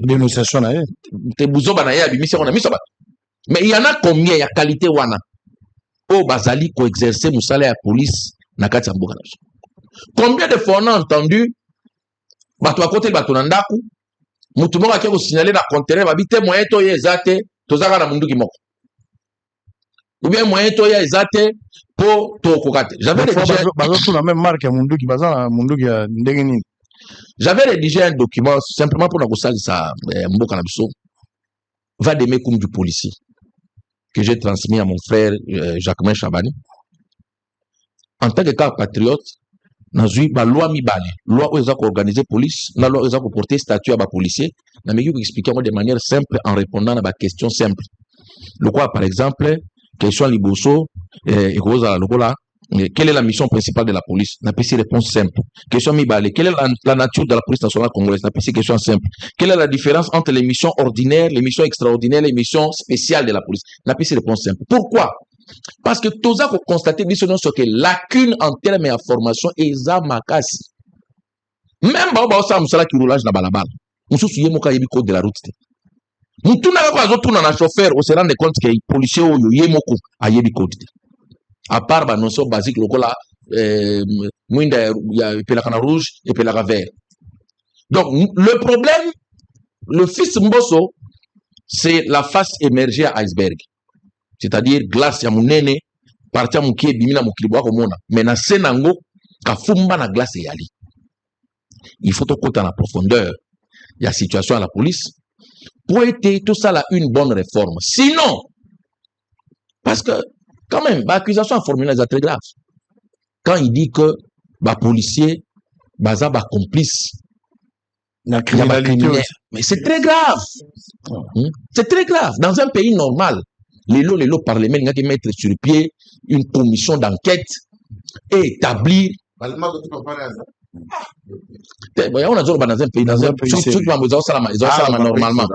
dénonciation na ye. Te buzo bana ye bimi si on a mis ça. Mais il y en a combien? Il y a qualité wana. Oh, bazali ko exercer musala ya police na kati ya mboka. Combien de fois on a entendu bato à côté bato na ndaku mutu moko akiko signaler na conteneur babite moyen to ye ezate tozaka na mundu ki moko. Ou bien moyen to ye ezate po to kokate. J'avais rédigé la même marque ya mundu ki bazana mundu ki ya ndenge nini. J'avais rédigé un document simplement pour na kosalisa mboka na biso va d'aimer comme du policier que j'ai transmis à mon frère Jacquemin Chabani. En tant que cas patriote, nous avons la loi mibale, loi où ils ont organisé police, la loi où ils ont porté statut à les policiers. Nous avons expliqué de manière simple en répondant à des questions simples. Le quoi, par exemple, question Liboso, et quelle est la mission principale de la police? N'a pas réponse simple. Question mibale, quelle est la nature de la police nationale congolaise? N'a pas question simple. Quelle est la différence entre les missions ordinaires, les missions extraordinaires, les missions spéciales de la police? N'a pas réponse simple. Pourquoi? Parce que tout ça qu'on constate, ce que lacune en termes de formation est makasi. Même si on a qui roulage na balabala, on se souvient qu'il y a un code de la route. On tourne avec un chauffeur, on se rend compte que les policiers ont un code. À part la notion basique, il y a pelakana rouge et pelaka vert. Donc, le problème, le fils Mbosso, c'est la face émergée à iceberg. C'est-à-dire, glace ya munene, parti ya mukie bimina mukilibwa komona. Mais na senango, ka fumba na glace yali. Il faut tout en la profondeur. Il y a situation à la police. Pour être tout ça là une bonne réforme. Sinon, parce que, quand même, l'accusation à formule est très grave. Quand il dit que, policier, baza complice, la criminalité. Mais c'est très grave. C'est très grave. Dans un pays normal, les lots parlement, il y a que mettre sur pied une commission d'enquête et établir. On a dans un pays, normalement.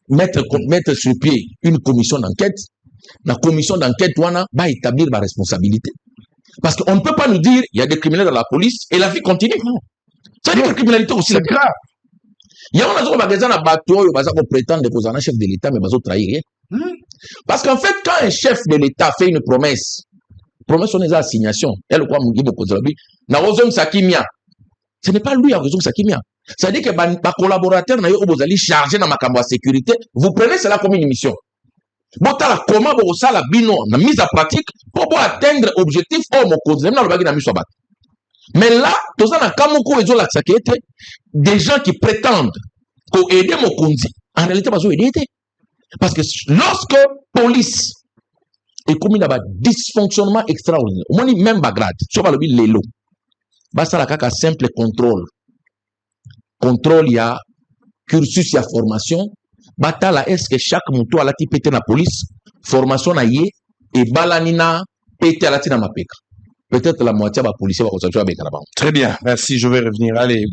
Mettre sur pied une commission d'enquête. La commission d'enquête, va établir ma responsabilité. Parce qu'on ne peut pas nous dire, il y a des criminels dans la police et la vie continue. Ça veut dire que la criminalité aussi, c'est grave. Il y a un magasin à bateau, qui prétend que un chef de l'État, mais ils trahir rien. Parce qu'en fait, quand un chef de l'État fait une promesse, on est à assignation. Elle quoi ce n'est pas lui à raison Sakimia. Ça veut dire que les collaborateurs sont chargés dans ma sécurité. Vous prenez cela comme une mission. Comment vous la bino, la mise en pratique pour atteindre l'objectif mais là, tout ça, des gens qui prétendent aider mon conduit, en réalité, pas aider. Parce que lorsque la police est commis dans un dysfonctionnement extraordinaire, au moins même grade, sur le lélo, basta la simple contrôle. Contrôle, il y a cursus, il y a formation. Batala, est-ce que chaque moto a la type la police, formation na yé, et balanina, pété à la tina mapeka. Peut-être la moitié de la police va continuer avec la banque. Très bien, merci, je vais revenir. Allez,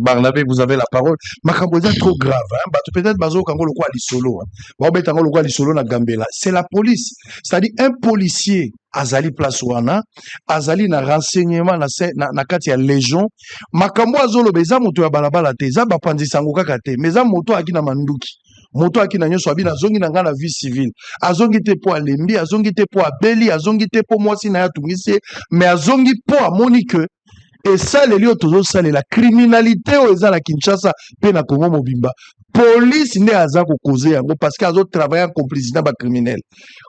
Barnabé, vous avez la parole. Makamboza trop grave, hein. Peut-être Bazo Kango le quoi solo. Le quoi solo na Gambela. C'est la police. C'est-à-dire un policier azali place wana, azali na renseignement na kati ya légion. Makambo azolo beza moto ya balabala te, za bapandi sango kaka te, mais za moto akina manduki. Moto akina nyoso abi na zongi na ngana vie civile. Azongi te po alembi, azongi te po abeli, azongi te po mwasi na ya tungisi, mais azongi po amoni que et ça les lieux toujours ça la criminalité au eza la Kinshasa pe na Congo mobimba. Police ne aza ko causer yango parce que azo travailler en complicité ba criminel.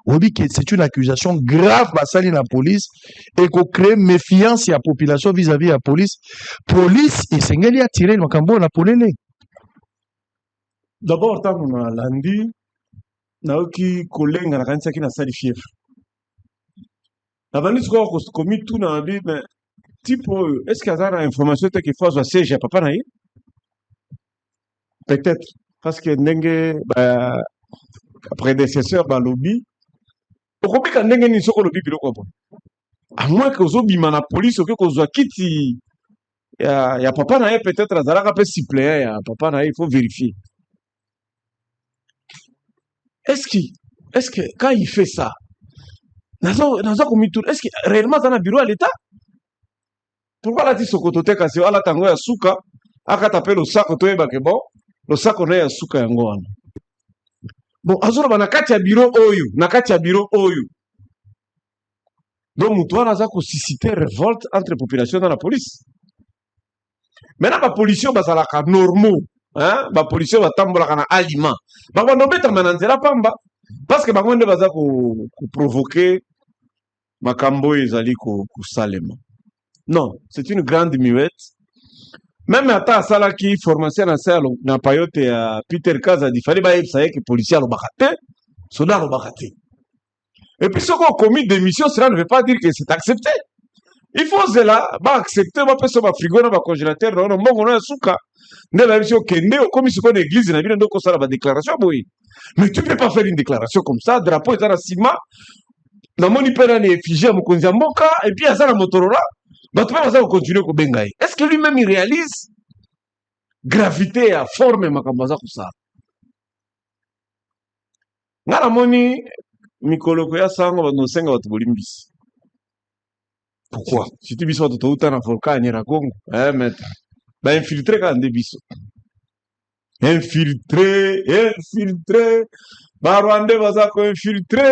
Obi que c'est une accusation grave basali na police et ko créer méfiance ya population vis-à-vis ya police. Police esengeli attirer makambo na polele. D'abord, tant qu'on a lundi, naoki kolenga na kanisa kina sali fièvre. La valise quoi qu'on commis tout na vie, mais type est-ce qu'il y a une information que faut soit siège à papa naï? Peut-être parce que n'enge prédécesseur ba lobby. Au combien quand n'enge ni soko lobby bilo quoi bon. À moins que aux bima na police ou que qu'on soit kiti ya papa naï peut-être azalaka peut suppléer ya papa naï il faut vérifier. Est-ce que quand il fait ça, est-ce que réellement dans un bureau à l'État? Pourquoi la dit Sokotote kasi ala tango ya suka aka taper le sac to eba ke bon le sac on ya suka yango wana. Bon azoro bana kati ya bureau oyo. Donc mutu wana za ko susciter révolte entre population dans la police. Maintenant la policier bazalaka normaux. Hein? Ba policier va tambola na aliment. Ba no beta mananzela pamba parce que ba ngende baza ko provoquer makambo ezali ko salema. Non, c'est une grande muette. Même ata sala ki formation na sala na payote ya Peter Kaza di fali ba yebsa que policier lo bakate, soda lo bakate. Et puis ce qu'on commis démission, cela ne veut pas dire que c'est accepté. Il faut cela, ba accepter, ba peso ba frigo na ba congélateur, non mbongo na suka. Ne la mission kende comme si qu'on église na bino ndoko sala ba déclaration boy. Mais tu peux pas faire une déclaration comme ça, drapeau est à cima. Na moni pena ni effigie mo konza mboka et puis azala Motorola. Bah tu vas continuer ko bengai. Est-ce que lui-même il réalise gravité à forme makambaza ko ça? Ngala moni mikolo ko ya sango ba no senga watu bolimbisi. Pourquoi? Si tu biso to uta na volcan ni Congo, maître. Bah infiltrer quand des biso. Infiltrer. Barwande baza ko infiltré,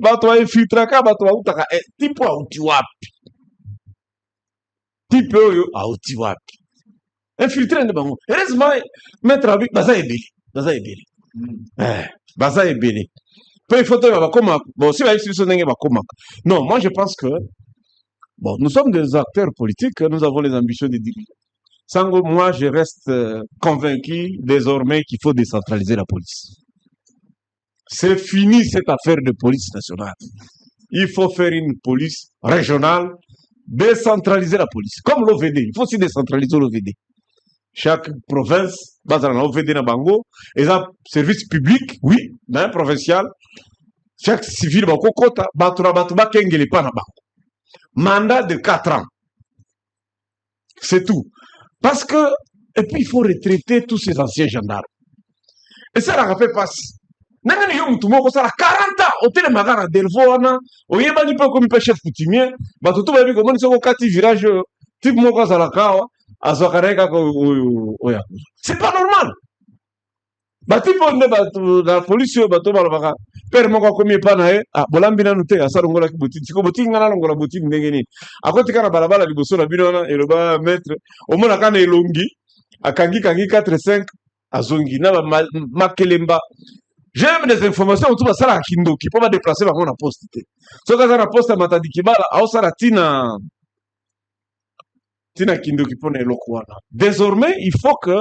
bato infiltré ka bato utaka tipo auti wapi. Type oyo auti wapi. Infiltré ne bango. Heureusement maître abi baza ebeli. Baza ebeli. Peu il faut bakoma. Bon si ba institution ndenge bakoma. Non, moi je pense que bon, nous sommes des acteurs politiques, nous avons les ambitions de diriger. Sango, moi je reste convaincu désormais qu'il faut décentraliser la police. C'est fini cette affaire de police nationale. Il faut faire une police régionale, décentraliser la police. Comme l'OVD, il faut aussi décentraliser l'OVD. Chaque province, dans l'OVD na bango, et un service public, oui, mais provincial. Chaque civil, bako kota, batuba kengele pa na bango. Mandat de 4 ans. C'est tout. Parce que, et puis il faut retraiter tous ces anciens gendarmes. Et ça, la fait passe. Nangani yo mutu moko sala 40 ans hôtel magara delvo wana oyeba ni pe comme chef coutumier batutu ba bi ko moni soko kati village type moko sala kawa azokareka ko oya. C'est pas normal. Bati ponde batu la police batu balabaka père moko komi pa na e bolambi na nute asalongola ki botini ko botini ngana longola botini ndenge nini akoti kana balabala liboso na bino na eloba maître omona kana elongi akangi 4-5 azongi na makelemba. J'aime des informations autour de ça à Kindoki pour me déplacer par la poste. Ce que ça la poste à Matadikibala, à ça la tina Kindoki pour les locaux. Désormais, il faut que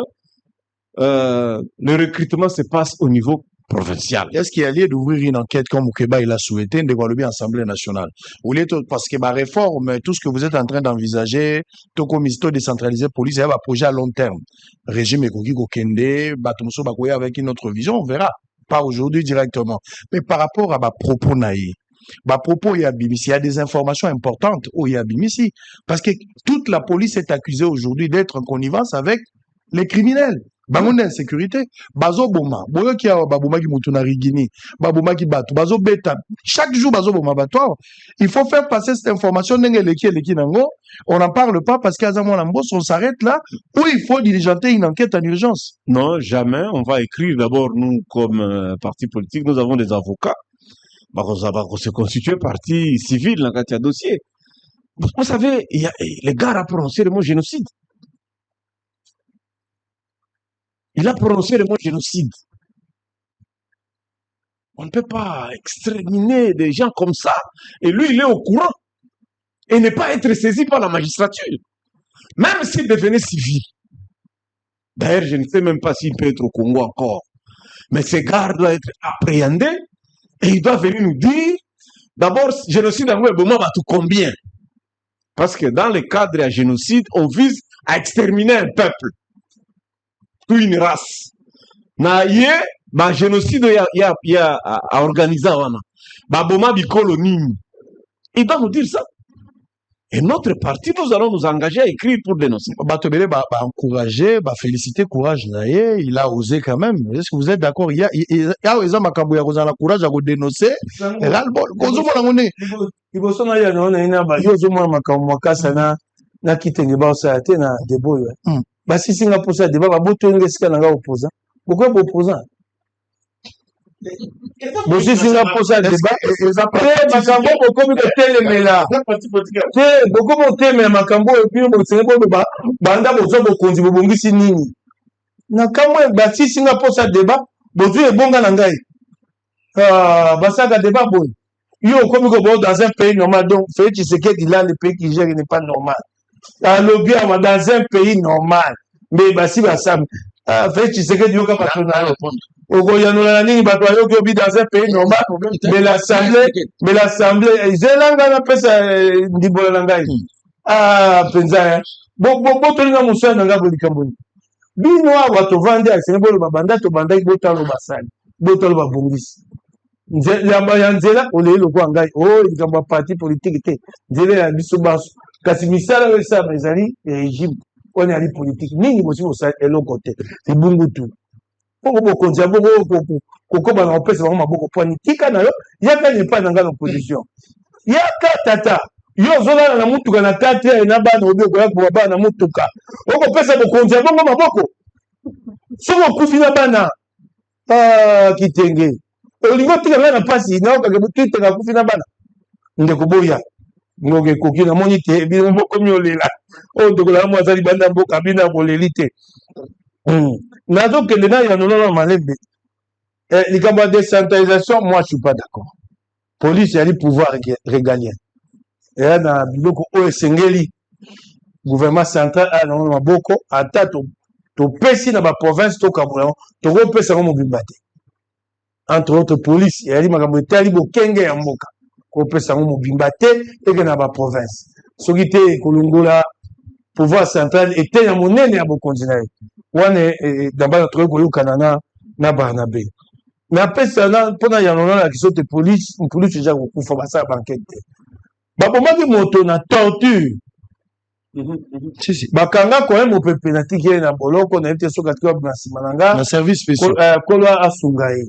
le recrutement se passe au niveau provincial. Est-ce qu'il y a lieu d'ouvrir une enquête comme Oukeba il a souhaité de développer l'Assemblée nationale? Parce que ma réforme, tout ce que vous êtes en train d'envisager, tout comme histoire décentralisée police, il y a un projet à long terme. Régime Ekoki Kokende, Batumso Bakoye avec une autre vision, on verra. Pas aujourd'hui directement. Mais par rapport à ma propos naïe, ma propos il y a des informations importantes où il y a Bimisi. Parce que toute la police est accusée aujourd'hui d'être en connivence avec les criminels. Bangon d'insécurité. Bazo Boma. Boyo ki a baboma ki mutuna rigini. Baboma ki batu. Bazo beta. Chaque jour bazo Boma batoire. Il faut faire passer cette information. On n'en parle pas parce qu'à Zamon Lambos, on s'arrête là où il faut diligenter une enquête en urgence. Non, jamais. On va écrire d'abord, nous, comme parti politique, nous avons des avocats. On se constituer parti civil dans le dossier. Vous savez, les gars ont prononcé le mot génocide. Il a prononcé le mot génocide. On ne peut pas exterminer des gens comme ça. Et lui, il est au courant. Et ne pas être saisi par la magistrature. Même s'il devenait civil. D'ailleurs, je ne sais même pas s'il peut être au Congo encore. Mais ce gars doit être appréhendé. Et il doit venir nous dire, d'abord, génocide en Ouéboma va tout combien? Parce que dans le cadre de génocide, on vise à exterminer un peuple. Toute une race. Naïe, bah génocide il y a à organiser wana. Bah boma bikolo nini. Il doit nous dire ça. Et notre parti, nous allons nous engager à écrire pour dénoncer. Batobele encourager, féliciter courage naïe, il a osé quand même. Est-ce que vous êtes d'accord? Il y a makambo ya kozala courage à dénoncer. Et là le bon, kozomo na ngone. Iboso na ya na ina ba yozo mo makambo makasa na kitenge ba sa te na deboyo. Si Singapour ça débat boto ngesika nanga opposant. Pourquoi opposant? Si Singapour ça débat makambo bokomi ko telemela. Bokomo telemela makambo et puis banda bozo bokonzi bobongisi nini. Na kamwe si Singapour ça débat bozo ebonga na ngai. Basaka débat bon. Yo komi ko dans un pays normal donc fait tu sais que là le pays qui gère n'est pas normal. Alors bien dans un pays normal mais si fait tu sais que Dieu ka patronal au yanula nini bato yo bi dans un pays normal mais l'assemblée zelanga na pesa ndibola ngai penza bon tolinga musana nga bolikamboni bino bato vande akene bolo babanda to banda botalo basali botalo babongisi nzela olelo kwa ngai ikamba parti politique te nzela ya biso baso kasi misala wesa bezali régime on est politique nini bosi osa eloko te libungu tu poko bokonza boko kokoba na opesa bango maboko pwani tika na yo yaka ne pas nanga l'opposition yaka tata yo zolala na mutuka na tata na bana obeko ya kwa bana mutuka oko pesa bokonza bongo maboko soko kufi na bana kitenge olingo tika nga na pasi naokaka kitaka kufi na bana ndeko boya ngoke ekoki namoni te bino moko miolela oyo ndekolaka mwa azali banda mboka bino boleli te nazokende na yanolona malembe likambo ya décentralisation moi je suis pas d'accord police yali pouvoir régalien eya na biloko oyo esengeli gouvernement central aya nango na maboko ata topesi na baprovince tokabola tokopesa yango mobimba te entre autres police eyali makambo etali bokenge ya mboka kopesa yango mobimba te eke na baprovince soki te ekolongola pouvoir central ete ya monene ya bokonzi na ye wana dambala tokoki koyokana na barnabe napesa mpona yango nalakisa te police eza kokufa basala bankete te babomaki moto na torture bakanga koye mopepe natiki ye na boloko nayebi te soki atiki wabima nsima na nga na service spécial kolo asunga ye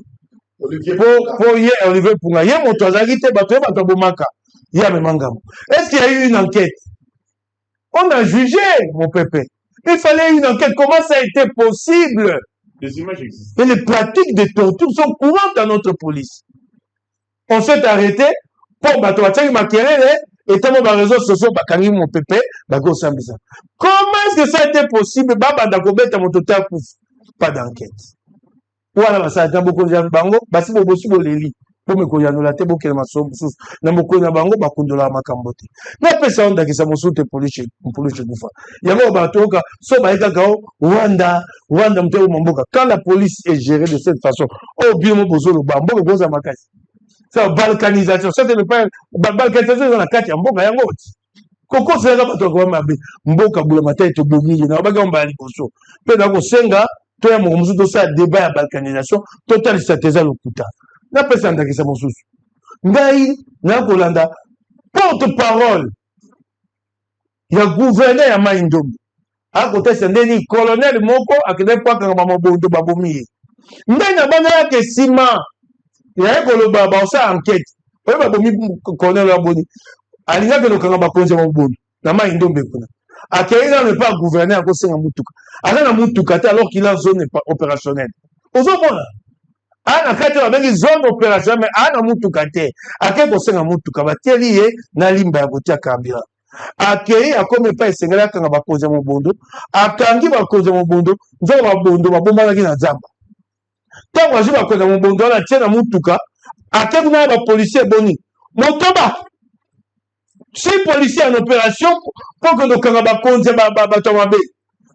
po ye Olivier Punga ye moto azalaki te bato ye bato abomaka ye amema ngambo est-ce qu'il y a eu une enquête on a jugé mon pépé il fallait une enquête comment ça a été possible Les images existent. et les pratiques de torture sont courantes dans notre police on s'est arrêté pour bato batiaki makelele etamo baréseaux sociaux bakangi mon pépé bakosambisa comment est-ce que ça a été possible babanda kobeta moto te akufa pas d'enquête wana basala ta bokonzi bango basi bobosi boleli po mekoyanola te bokele masomo mosusu na mokoli na bango bakundolaka makambo te napesa ondakisa mosusu te police kufa yango batoyoka so bayekaka o rwanda moto oyo mboka quand la police est gérée de cette façon oyo bino mo bozoloba mboka ekozala makasi sa balkanisation balkanisation eza na kati ya mboka yango ti kokoselaka bato yakoba mabe mboka bulama te etobomi ye na babaki ombala liboso mpe nakosenga toya moko mosusu tosala débat ya balkanisation totalisa te eza lokuta napesa ndakisa mosusu ngai nakolanda porte parole ya gouverneur ya mai ndombe akotesa ndeni colonel moko akende mpo akangama mabondo babomi ye ngai na bangalaka esima yaye koloba baosala enquête oyo babomi colonel aboni alingaki lokanga bakonzi ya mabondo na mai ndombe kuna akei nano epa gouverneur akosenga mutuka aza na mutuka te alors qu'il a zone opérationnelle ozomona aa na kati babengi zone opérationnelle mais aa na mutuka te akei kosenga mutuka batieli ye na limba ya kotia carburant akei akomi epa esengeli akanga bakonzi ya mobondo akangi bakonzi ya mobondo nzoko babondo babombanaki na zamba ntango azwi bakonzi ya mobondo wana atie na mutuka akei kuna ya bapolisier eboni motoba si policier en opération pour que dokanga bakonzi bato mabe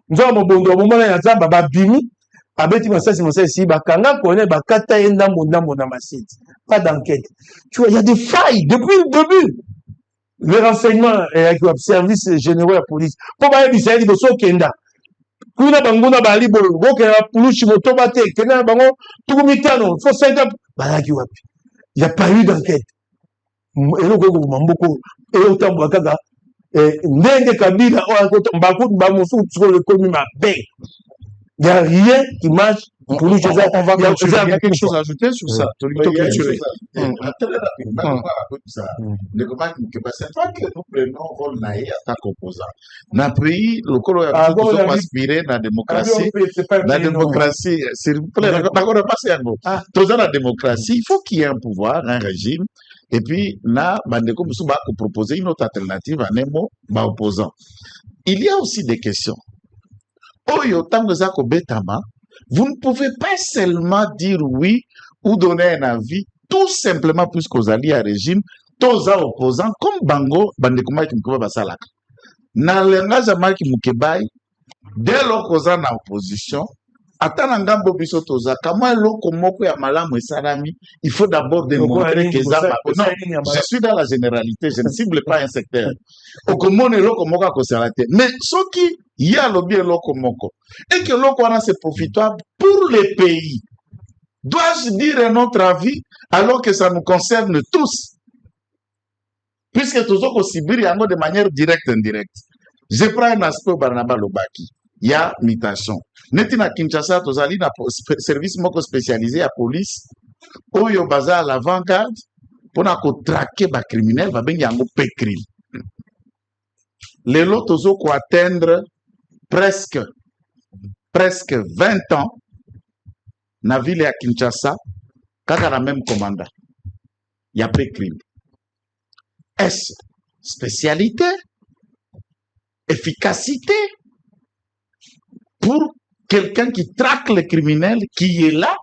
nzoko mobondo babombana ya zamba babimi abeti masasi esi bakanga kone bakata ye ndambo na masiti pas d'enquête tu vois il y a des failles depuis le début les renseignements service généraux ya police po bayebisa ye liboso okenda kuna banguna bali bokenda bapulushi motoba te kenda na bango tuku mitano fo 5 balaki wapi il y a pas eu d'enquête eloko ekokoma mboko eyotambola kaka ndenge kabila bakutu bamosusu sikoyo ekomi mabe il n'y a rien qui marche. On va continuer. Il y a quelque chose à ajouter sur ça. Très rapidement, c'est toi que nous prenons rôle naïe à ta composant. Dans le pays, le colo a toujours aspiré dans la démocratie. La démocratie, s'il vous plaît, d'accord, pas toujours la démocratie, il faut qu'il y ait un pouvoir, un régime. Et puis, là, Bandeko Moussouba a proposé une autre alternative à Nemo, opposant. Il y a aussi des questions. Vous ne pouvez pas seulement dire oui ou donner un avis, tout simplement puisque vous alliez à régime, tous les opposants, comme Bango, Bandekuma qui m'a basalak. Dans le langage de Maki Mukebai, dès l'opposant en opposition, il faut d'abord démontrer que non, je suis dans la généralité, je ne cible pas un secteur. Mais ce qui y a le bien et que l'on c'est profitable pour les pays. Dois-je dire notre avis alors que ça nous concerne tous? Puisque tous au Sibiri de manière directe et indirecte. Je prends un aspect au Barnaba Lobaki. Il y a mutation. Netina Kinshasa, tu as un service spécialisé à la police, où il y a basé à l'avant-garde, pour traquer les criminels, il y a un peu de crime. Les lots ont atteindre presque 20 ans dans la ville de Kinshasa, quand on a même commandant, il y a peu de crime. Est-ce spécialité, efficacité pour quelqu'un qui traque les criminels, qui est là,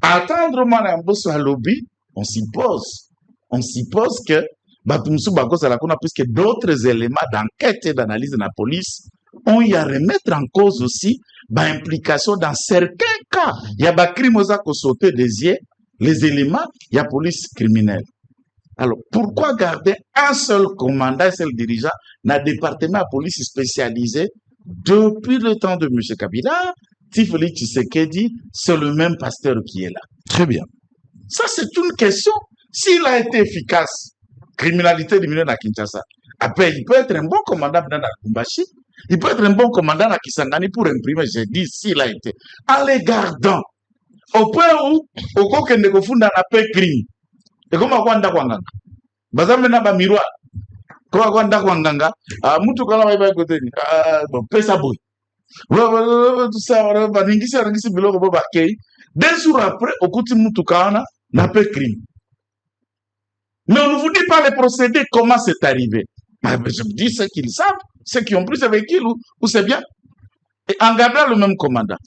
à attendre un lobby, on suppose que puisque d'autres éléments d'enquête et d'analyse de la police ont y à remettre en cause aussi l'implication dans certains cas. Il y a des crimes qui sauté des yeux, les éléments, il y a police criminelle. Alors, pourquoi garder un seul commandant, un seul dirigeant dans le département de police spécialisé depuis le temps de M. Kabila? Tifeli Tshisekedi, c'est le même pasteur qui est là. Très bien. Ça, c'est une question. S'il a été efficace, criminalité diminuée à Kinshasa, après, il peut être un bon commandant dans la Kumbashi, il peut être un bon commandant à Kisangani pour imprimer, j'ai dit, s'il a été. En les gardant, au point où, au cas où on a fait crime, et comme on a fait bazamena ba miroir ko akwanda kwanganga mtu kala baiba koteni pesa boy tout ça ba ningisi biloko bo bakei 2 jours après okuti mtu kana na pe crime. Mais on ne vous dit pas les procédés, comment c'est arrivé. Je me dis ceux qui le savent, ceux qui ont pris ce véhicule, ou c'est bien. Et en gardant le même commandant,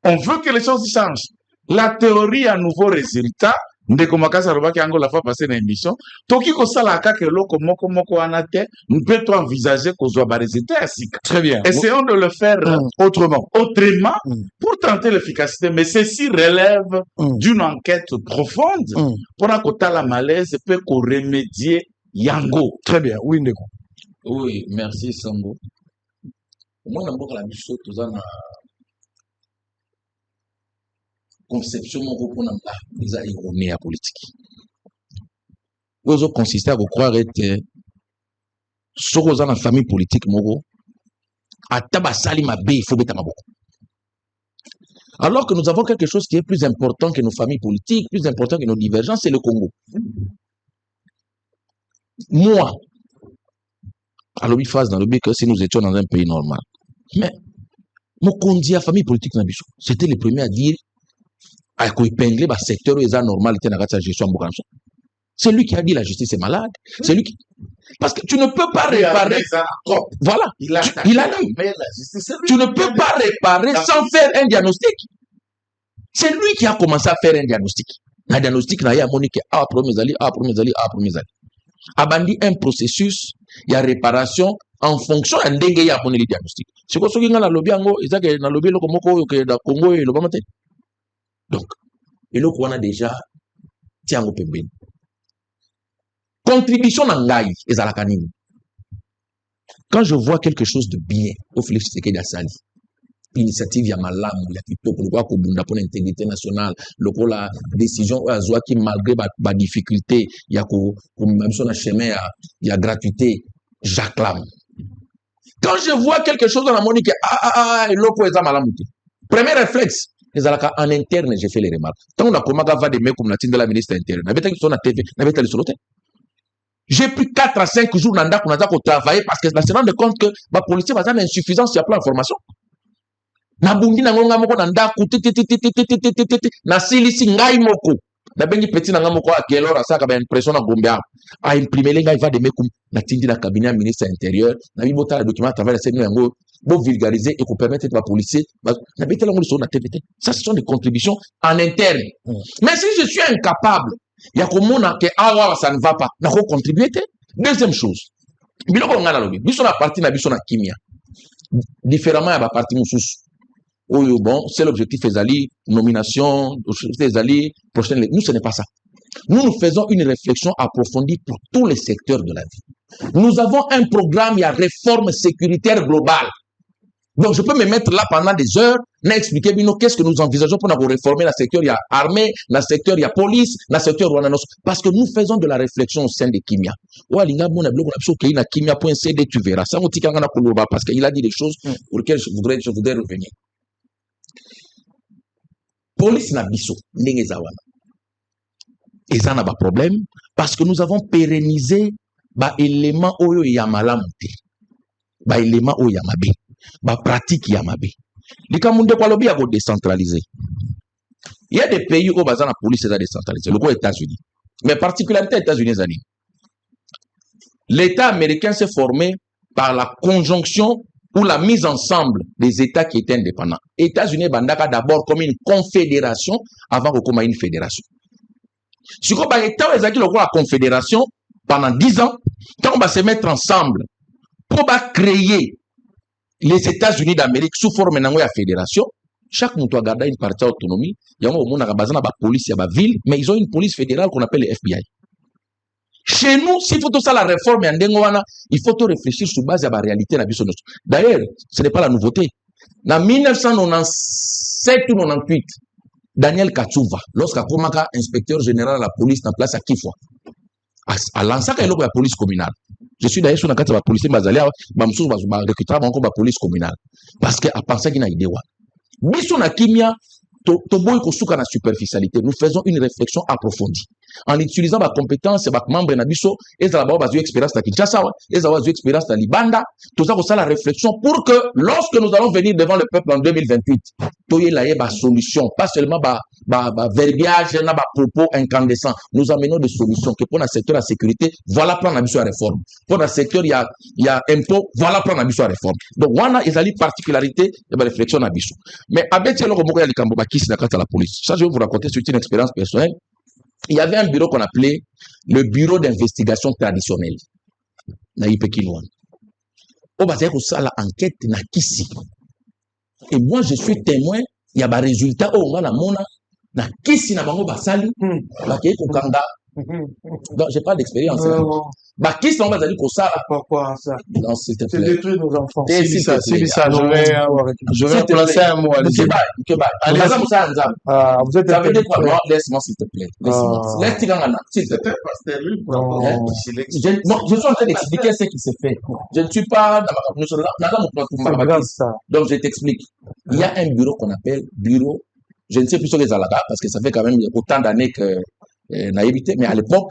on veut que les choses changent. La théorie a nouveau résultat. Ndeko makasa robaki ango la fois passée dans l'émission. Toki ko sala ka ke loko moko anate, on peut envisager qu'on soit résultat ainsi. Très bien. Essayons de le faire autrement, pour tenter l'efficacité. Mais ceci relève d'une enquête profonde pour que la malaise peut remédier yango. Très bien. Oui, Ndeko. Oui, merci Sango. Moi, d'abord, la mission, tout ça, conception moko pona nga eza erronée ya politique ozo consiste à croire que soko oza na famille politique moko ata basali mabe il faut beta maboko, alors que nous avons quelque chose qui est plus important que nos familles politiques, plus important que nos divergences, c'est le Congo. Moi à l'objet phase dans l'objet que si nous étions dans un pays normal, mais mon condi à famille politique na biso c'était le premier à dire à épingler le secteur où il est normal, c'est lui qui a dit la justice est malade. C'est lui qui... Parce que tu ne peux pas réparer. Voilà. Il a dit. Tu ne peux pas réparer sans faire un diagnostic. C'est lui qui a commencé à faire un diagnostic. Un diagnostic, il y a Monique A premier ali. Abandi un processus, il y a réparation en fonction d'un dengue il y a le diagnostic. C'est quoi ce qui est dans le lobby ango, ils ont dans le lobby le Congo et le Bamate. Donc, et là, on a déjà tiens au pembeni. Contribution en gaï et à la canine. Quand je vois quelque chose de bien, au Félix Tshisekedi Sali, initiative ya malamu ya kitoko le kwa kobunda pour l'intégrité nationale, le ko la décision ou azwa qui malgré ba difficulté ya ko même son chemin ya gratuité, j'acclame. Quand je vois quelque chose dans la monique le ko eza malamu. Premier réflexe en interne, j'ai fait les remarques. Tant on a commencé à des mecs comme la de la ministre interne, j'ai pris 4 à 5 jours pour travailler parce que je me rends compte que la police va avoir une insuffisance sur le plan d'information. Nabundi na ngonga moko na ndaku na silisi ngai moko na bengi petit na ngamoko a kelora saka ba impression na gombe a imprimer les gars va de mecs comme na tindi na cabinet ministre intérieur na bibota le document à travers la scène yango pour vulgariser et pour permettre aux policiers ça ce sont des contributions en interne. Mais si je suis incapable il y a comme que ça ne va pas na ko contribuer. Deuxième chose biloko ngana lobi biso na parti na biso na kimia différemment ya ba parti mususu oyo bon c'est l'objectif ezali nomination ezali prochaine. Nous ce n'est pas ça. Nous faisons une réflexion approfondie pour tous les secteurs de la vie. Nous avons un programme, il y a réforme sécuritaire globale. Donc, je peux me mettre là pendant des heures, n'expliquer qu'est-ce que nous envisageons pour réformer le secteur, il y a armée, dans le secteur, il y a police, dans le secteur, parce que nous faisons de la réflexion au sein de Kimia. Tu verras. Ça, parce qu'il a dit des choses pour lesquelles je voudrais revenir. Police na biso, n'engezawana. Et ça n'a pas de problème, parce que nous avons pérennisé ba élément oyo yamalamuté, ba élément oyo yamabe. Ba pratique yamabe. Likamunde kwa lobi ya décentraliser. Il y a des pays où la police est décentralisée, le États-Unis. Mais particularité États-Unis, l'État américain s'est formé par la conjonction ou la mise ensemble des États qui étaient indépendants. États-Unis bandaka d'abord comme une confédération avant que comme une fédération. Si on va État la confédération pendant 10 ans, quand on va se mettre ensemble pour créer les États-Unis d'Amérique sous forme de fédération, chaque monde doit garder une partie d'autonomie. Il y a un police, il y a une ville, mais ils ont une police fédérale qu'on appelle le FBI. Chez nous, s'il faut tout ça la réforme, il faut tout réfléchir sur base de la réalité. D'ailleurs, ce n'est pas la nouveauté. En 1997 ou 1998, Daniel Katsuva, lorsqu'il a inspecteur général de la police en place à Kifwa, a lancé la police communale. Je suis d'ailleurs sur la carte de la police, mais je recruter la police communale. Parce qu'à penser qu'il y a une idée. Biso na kimia, toboy ko suka na superficialité. Nous faisons une réflexion approfondie. En utilisant ma compétence, ma membre na biso, et ça va baser expérience na Kinshasa, et ça va baser expérience na Libanda. Tout ça, c'est la réflexion pour que lorsque nous allons venir devant le peuple en 2028, toye la ba solution, pas seulement ba verbiage, na ba propos incandescents. Nous amenons des solutions que pour le secteur de la sécurité, voilà plan na biso à réforme. Pour le secteur il y a impôt, voilà plan na biso à réforme. Donc wana ezali particularité de la réflexion na biso. Mais avec ce logo ya likambo ba kisi na kata la police. Ça je vais vous raconter sur une expérience personnelle. Il y avait un bureau qu'on appelait le bureau d'investigation traditionnelle. Na Ipekinoan. Au bas de ça, l'enquête na kisi. Et moi, je suis témoin, il y a des résultats, oh, on va la mona, na kisi na bango basali, la kei kokanda. Donc, j'ai pas d'expérience. Bah, qui sont basés pour ça? Pourquoi ça? Non, s'il te C'est plaît. détruire nos enfants. C'est ça, j'aurais placé un mot. Allez, vous êtes ça veut dire quoi? Non, laisse-moi, s'il te plaît. Laisse-moi. S'il te plaît. Je suis en train d'expliquer ce qui se fait. Je ne suis pas donc, je t'explique. Il y a un bureau qu'on appelle bureau. Je ne sais plus ce que c'est là-bas, parce que ça fait quand même autant d'années que naïveté, mais à l'époque,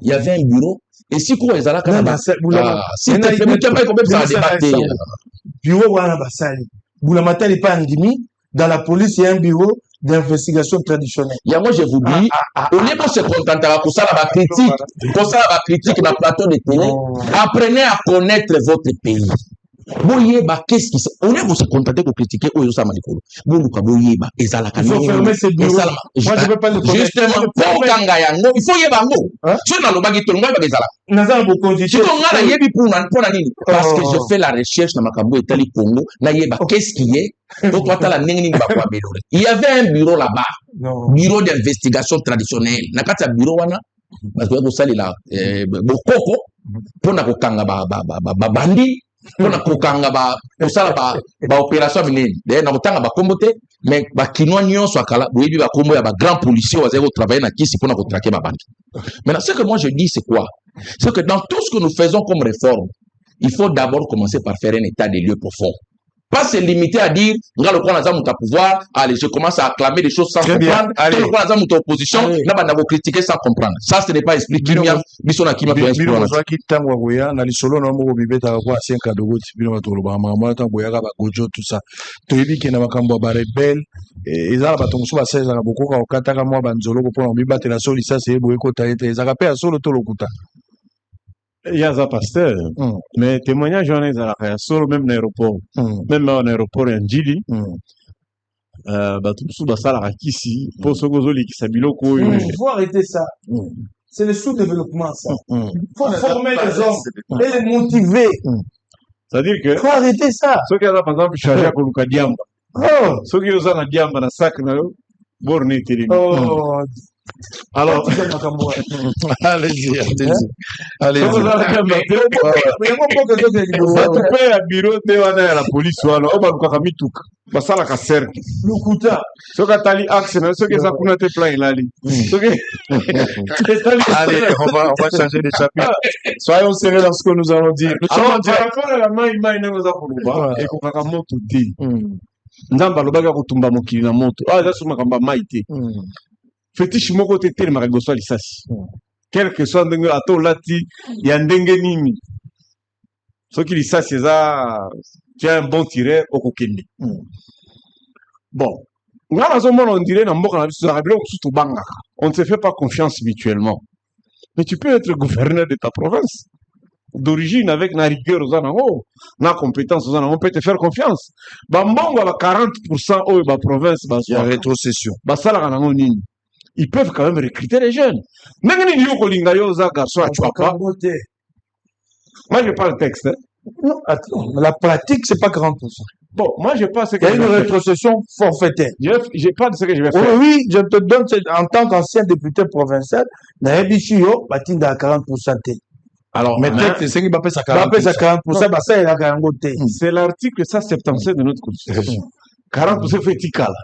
il y avait un bureau. Et si quoi, ils allaient quand même. Si tu fais, mais tu peux même ça débattre. Bureau, voilà, basali. Boulamata n'est pas endimi. Dans la police, il y a un bureau d'investigation traditionnelle. Il y a moi, je vous dis, au lieu de se contenter pour ça, la critique, dans le plateau de télé, apprenez à connaître votre pays. Qu'est-ce qui se on est se contenter de critiquer il faut fermer ce bureau. Moi, je ne peux pas le connaître. Justement, il faut parce que je fais la recherche dans ma Italie Congo, qu'est-ce qui est il y avait un bureau là-bas, bureau d'investigation traditionnelle. Nakata bureau wana parce que vous savez là, bokoko pour na kokanga bandi. On a kokanga pour ça ba opération minene d'ailleurs na kotanga ba kombote mais ba kinwa nyonso akala boyebi ba kombo ya ba grand policier wa zéro travailler na kisi pour na traquer ba bandi. Maintenant ce que moi je dis c'est quoi? C'est que dans tout ce que nous faisons comme réforme, il faut d'abord commencer par faire un état des lieux profond. Pas se limiter à dire, regarde le point là, mon pouvoir, allez, je commence à acclamer des choses sans comprendre. Le point là, mon opposition, là, on va critiquer sans comprendre. Ça, ce n'est pas expliqué. Bisona qui m'a fait expliquer. Bisona qui tango boya, na lisolo na mo bibeta kwa asenka dogo tipino batolo ba mama tango boya ka ba gojo tout ça. Toyebi ke na makambo ba rebelle, ezala batongo so ba seza ka boko ka okata ka mwa banzolo ko pona bibate na soli ça c'est boye ko taete ezaka pe solo to lokuta. Il y a un pasteur, mais témoignage en est à la solo même l'aéroport, même en aéroport en Djili, tout le ça la ici pour ce que qui s'habille il faut arrêter ça. C'est le sous-développement ça. Il faut former les hommes et les motiver. C'est-à-dire que il faut arrêter ça. Ceux qui ont par exemple chargé à Koluka Diamba, ceux qui ont un Diamba dans sac na borné télé. Alors, allez-y. Allez-y. Batupe ya bureau te wana ya la police wana obalukaka mituka basalaka cercle lokuta soki atali axe na soki eza kuna te plan elali allez on va changer de chapitre. Soyons sérieux dans ce que nous allons dire. Alors par rapport à la mai ndenge eza koloba ekokaka moto te nzambe alobaki akotumba mokili na moto eza so makambo ya mai te fétiche moko te telemaka liboso ya lisasi quel que soit ndenge ata olati ya ndenge nini soki lisasi eza tu es un bon tireur okokende bon on dirait on ne se fait pas confiance mutuellement. Mais tu peux être gouverneur de ta province d'origine avec la rigueur la compétence on peut te faire confiance. Bambongo à 40% de la province, Il y a rétrocession. Ils peuvent quand même recruter les jeunes. Moi, je parle le texte. Hein. Non, attends, la pratique, c'est pas 40%. Bon, moi, je pense que... Il y a une rétrocession forfaitaire. Je parle de ce que je vais faire. Oui, je te donne, en tant qu'ancien député provincial, na Ebishiyo, batinda à 40%. Alors, mais texte, c'est qui va payer ça 40%. C'est l'article 177 de notre constitution. 40% fait étical.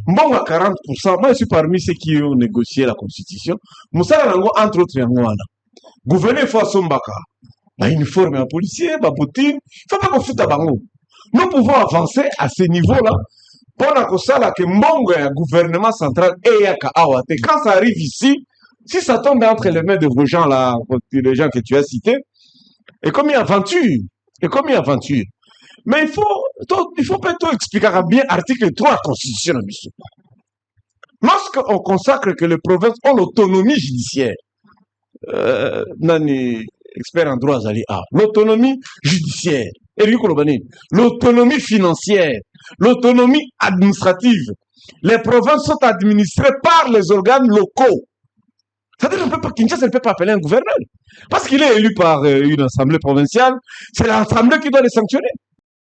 Bon, à 40%, moi, je suis parmi ceux qui ont négocié la constitution. Moussa Nango, entre autres, gouverner Faso Mbaka. Uniforme à policier, bottine, il ne faut pas qu'on foute à Bango. Nous pouvons avancer à ce niveau-là pendant que ça, que Mbongo est un gouvernement central et Awate. Quand ça arrive ici, si ça tombe entre les mains de vos gens là, les gens que tu as cités, et comme il y a aventure, mais il faut plutôt expliquer bien l'article 3 de la Constitution. Lorsqu'on consacre que les provinces ont l'autonomie judiciaire, Nani, expert en droit, l'autonomie judiciaire, l'autonomie financière, l'autonomie administrative. Les provinces sont administrées par les organes locaux. C'est-à-dire que Kinshasa ne peut pas appeler un gouverneur. Parce qu'il est élu par une assemblée provinciale, c'est l'assemblée qui doit les sanctionner.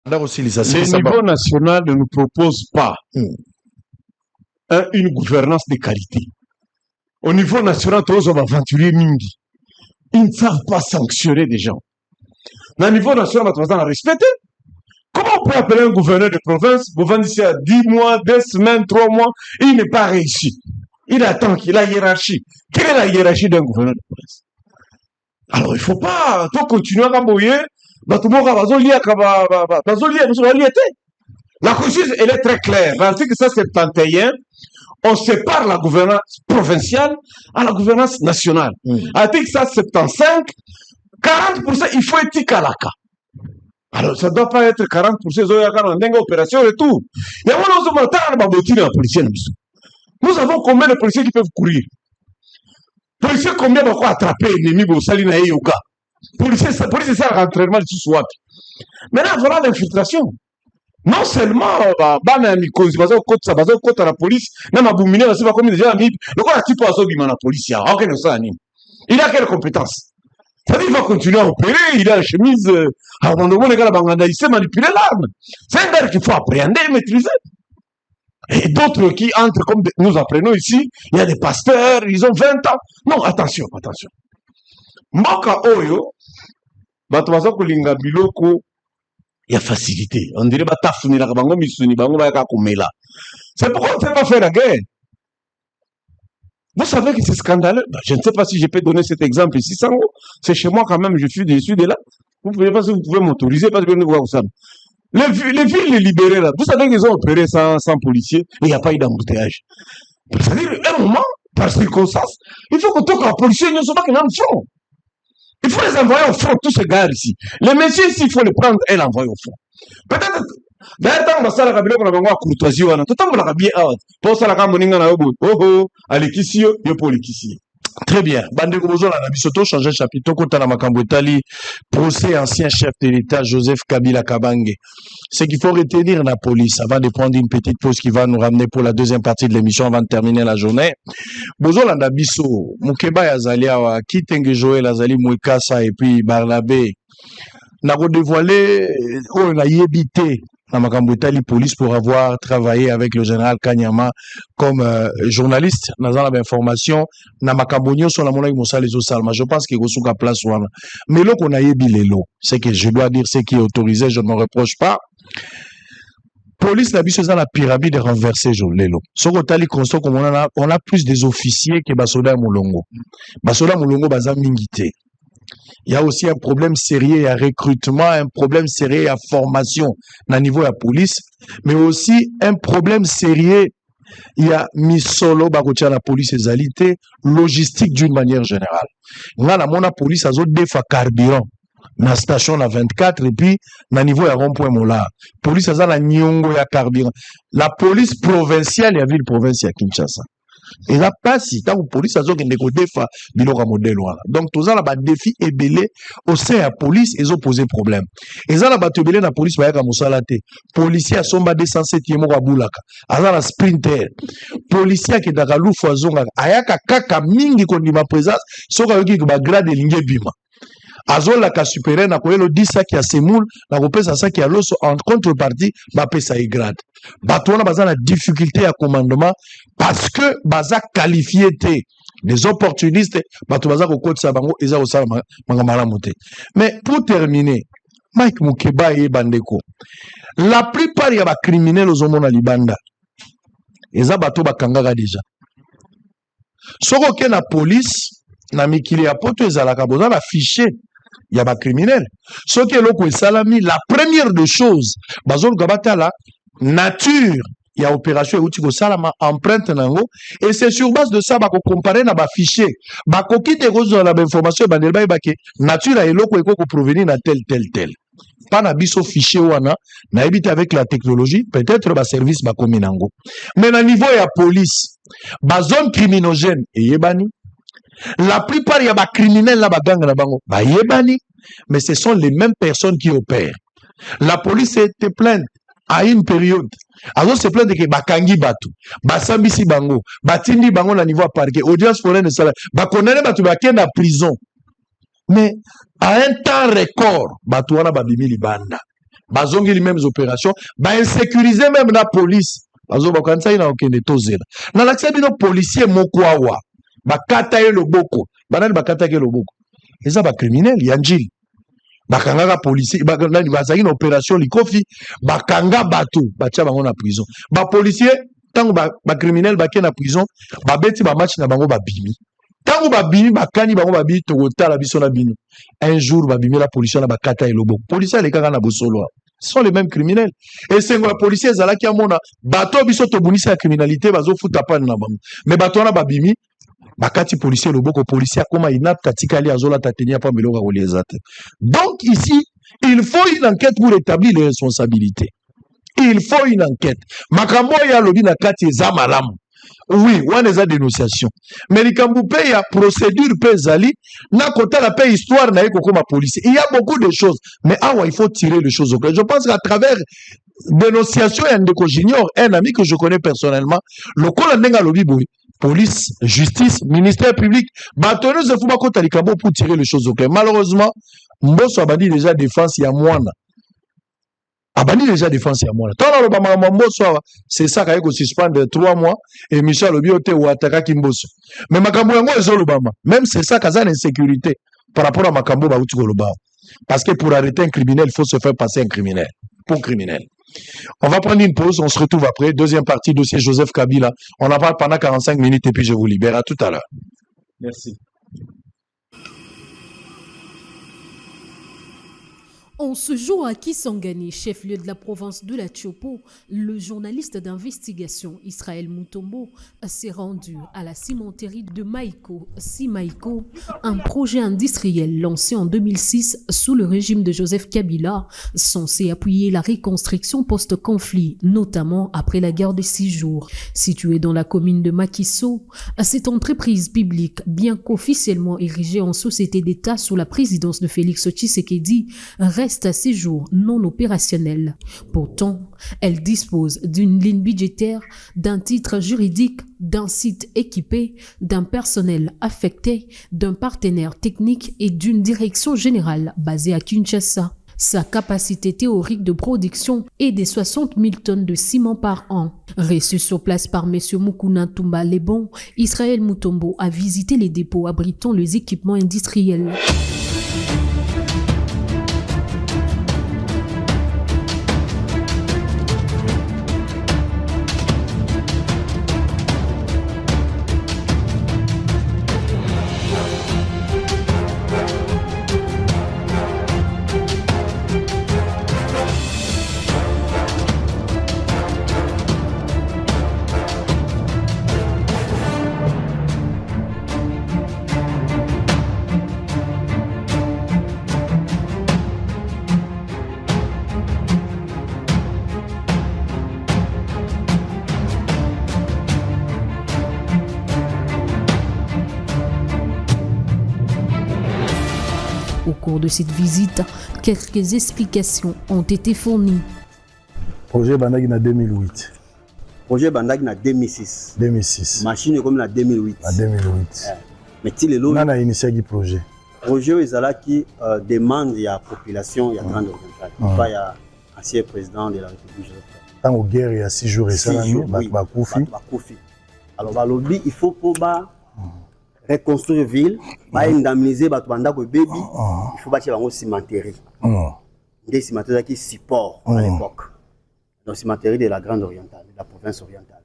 Le niveau national ne nous propose pas une gouvernance de qualité. Au niveau national, tous les aventuriers mingi. Ils ne savent pas sanctionner des gens. Au niveau national, on va respecter. Comment on peut appeler un gouverneur de province, gouverneur d'ici à 10 mois, 2 semaines, 3 mois, et il n'est pas réussi. Il attend qu'il ait la hiérarchie. Quelle est la hiérarchie d'un gouverneur de province? Alors, il ne faut pas tout continuer à bouiller. La constitution, elle est très claire. L'article 171, on sépare la gouvernance provinciale à la gouvernance nationale. Article 175, 40%, il faut être Kalaka. Alors, ça ne doit pas être 40%, il y a une opération et tout. Il y a un policier. Nous avons combien de policiers qui peuvent courir? Policiers, combien vont attraper l'ennemi au Salina et Yoga? Policiers, ça l'entraînement du SWAT. Maintenant, voilà l'infiltration. Non seulement, la police, il a quelle compétence? C'est-à-dire qu'il va continuer à opérer, il a la chemise, il sait manipuler l'arme. C'est un gars qu'il faut appréhender et maîtriser. Et d'autres qui entrent comme nous apprenons ici, il y a des pasteurs, ils ont 20 ans. Non, attention. Maka Oyo, il y a facilité. On dirait c'est pourquoi on ne fait pas faire la guerre. Vous savez que c'est scandaleux. Je ne sais pas si je peux donner cet exemple ici. C'est chez moi quand même, je suis de là. Vous ne pouvez pas si vous pouvez m'autoriser parce que nous voyons ça. Les villes libérées là, vous savez qu'ils ont opéré sans policiers et il n'y a pas eu d'embouteillage. C'est-à-dire, à un moment, par circonstance, il faut que tous les policiers ne soient pas qu'ils en front. Il faut les envoyer au front, tous ces gars ici. Les messieurs ici, il faut les prendre et les envoyer au front. Peut-être, d'ailleurs, tant que ça, la Kabila, on a un courtoisie, on a tout le temps bien out. Pour ça, la Kabila, on a un Alekisio, Yopolikisio. Très bien. Bandeko Bozola na bisoto changer chapitre kota na makambo etali procès ancien chef de l'État Joseph Kabila Kabange. Ce qu'il faut retenir la police avant de prendre une petite pause qui va nous ramener pour la deuxième partie de l'émission avant de terminer la journée. Bozola na biso Mukeba yazali awa Kitenge Joël azali Mwekasa et puis Barnabé na dévoilé on a yebité na makambo etali police pour avoir travaillé avec le général Kanyama comme journaliste dans la information na makambo nyonso na mona mosala les salma. Je pense que gosuka place wana mais là qu'on a yebi lelo c'est que je dois dire ce qui est autorisé, je ne me reproche pas. Police na biso dans la pyramide renversée lelo soko tali constat comme on a plus des officiers que basoda mulongo baza mingité. Il y a aussi un problème sérieux à recrutement, un problème sérieux à formation au niveau de la police, mais aussi un problème sérieux, il y a mis solo bakotia la police et logistique d'une manière générale. Là, la police a des carburant. na station na 24 et puis na niveau ya rond-point Mola. Police aza na nyongo ya carburant. La police provinciale ya ville province ya Kinshasa. Et là passe tant que police azo kende ko defa biloko modèle wana. Donc toza na ba défi ebelé au sein ya police ezo poser problème. Eza na bato ebelé na police ba yaka musala te. Policier asomba 207 moko abulaka. Aza na sprinter. Policier ki daka lufu azonga ayaka kaka mingi kondima présence soka yoki ba grade linge bima. Azola ka supérieur na koyelo 10 sac ya semoule na kopesa sac ya loso en contrepartie ba pesa y grade. Bato wana baza na difficulté ya commandement parce que baza qualifié te des opportunistes bato baza ko kotisa bango eza ko sala mangambala moté. Mais pour terminer, Mike Mukeba et Bandeko, la plupart ya ba criminels ozomona libanda eza bato bakangaka déjà. Soko ke na police na mikili ya poto ezalaka boza na fichier ya ba criminel. Soki eloko esalami, la première des choses bazoluka batala nature ya opération euti kosalama empreinte nango et c'est sur base de ça bako comparer na ba fichier bako kite kozwa na ba information bandel bayebake nature ya eloko ekoko provenir na tel pas na biso fichier wana na ebite avec la technologie peut-être ba service bakomi nango mais na niveau ya police ba zone criminogène eyebani. La plupart y a des criminels là, mais ce sont les mêmes personnes qui opèrent. La police était plainte à une période. Alors c'est plainte que bakangi batu, basambisi bango, batindi bango na niveau à parquet, audience foraine de salaire, bakonene batu baken na prison. Mais à un temps record, batu wana babimi libanda. Bazongi les mêmes opérations, insécuriser même la police. Bazo bakansa ina okende tozela. Na l'accès bino policier mokwawa. Bakata ye loboko banani bakata ke loboko eza ba criminel yanjili bakanga policier bakanga bazaki na opération likofi bakanga bato batia bango na prison ba policier tango ba criminel bake na prison ba beti ba match na bango ba bimi tango ba bimi bakani bango ba bi to kotala biso na bino un jour ba bimi la police na bakata ye loboko policier les kanga na bosolo sont les mêmes criminels et c'est la policier zalaki amona bato biso to bunisa la criminalité bazo futa pan na bango mais bato na ba bimi bakati policier loboko policier koma inapta tikali azola tatenia pa meloka kolezate. Donc ici il faut une enquête pour établir les responsabilités. Il faut une enquête. Makambo ya lobi na kati eza malamu. Oui, wana eza dénonciation. Mais likambu pe ya procédure pe zali na kota la pe histoire na eko koma policier. Il y a beaucoup de choses mais il faut tirer les choses au clair. Je pense qu'à travers dénonciation ya Ndeko Junior, un ami que je connais personnellement, le kola ndenga lobi boy police, justice, ministère public, bâtonneuse de Fouba Kota Likabo pour tirer les choses au clair. Malheureusement, Mbosso a banni déjà défense il y a moins. A banni déjà défense il y a moins. Tant le Bama Mbosso, c'est ça qu'il faut suspendre 3 mois et Michel Obiote ou Ataka Kimbosso. Mais Makambo Yango est le Bama. Même c'est ça qu'il y a une insécurité par rapport à Makambo Baoutugo Loba. Parce que pour arrêter un criminel, il faut se faire passer un criminel. Pour criminel. On va prendre une pause, on se retrouve après. Deuxième partie, dossier Joseph Kabila. On en parle pendant 45 minutes et puis je vous libère. À tout à l'heure. Merci. En ce jour à Kisangani, chef-lieu de la province de la Tchopo, le journaliste d'investigation Israël Mutombo s'est rendu à la cimenterie de Maïko, Simaïko, un projet industriel lancé en 2006 sous le régime de Joseph Kabila, censé appuyer la reconstruction post-conflit, notamment après la guerre de 6 jours. Située dans la commune de Makiso, cette entreprise publique, bien qu'officiellement érigée en société d'État sous la présidence de Félix Tshisekedi, reste à ces jours non opérationnelle. Pourtant, elle dispose d'une ligne budgétaire, d'un titre juridique, d'un site équipé, d'un personnel affecté, d'un partenaire technique et d'une direction générale basée à Kinshasa. Sa capacité théorique de production est de 60 000 tonnes de ciment par an. Reçu sur place par M. Mukuna Tumba Lebon, Israël Mutombo a visité les dépôts abritant les équipements industriels. Au cours de cette visite, quelques explications ont été fournies. Projet Bandagi na 2008. Projet Bandagi na 2006. 2006. Machine comme na 2008. Na 2008. Mais il est là. On a initié le projet. Projet Ezala qui demande à la population, il y a grande orientale. Pas il y a ancien président de la République. Tant que guerre il y a 6 jours et ça Bakoufi. Alors balobi il faut pour reconstruire ville, indemniser batu bandako baby, il faut bâtir bango cimenterie. Des cimenteries qui support à l'époque. Donc cimenterie de la grande orientale, de la province orientale.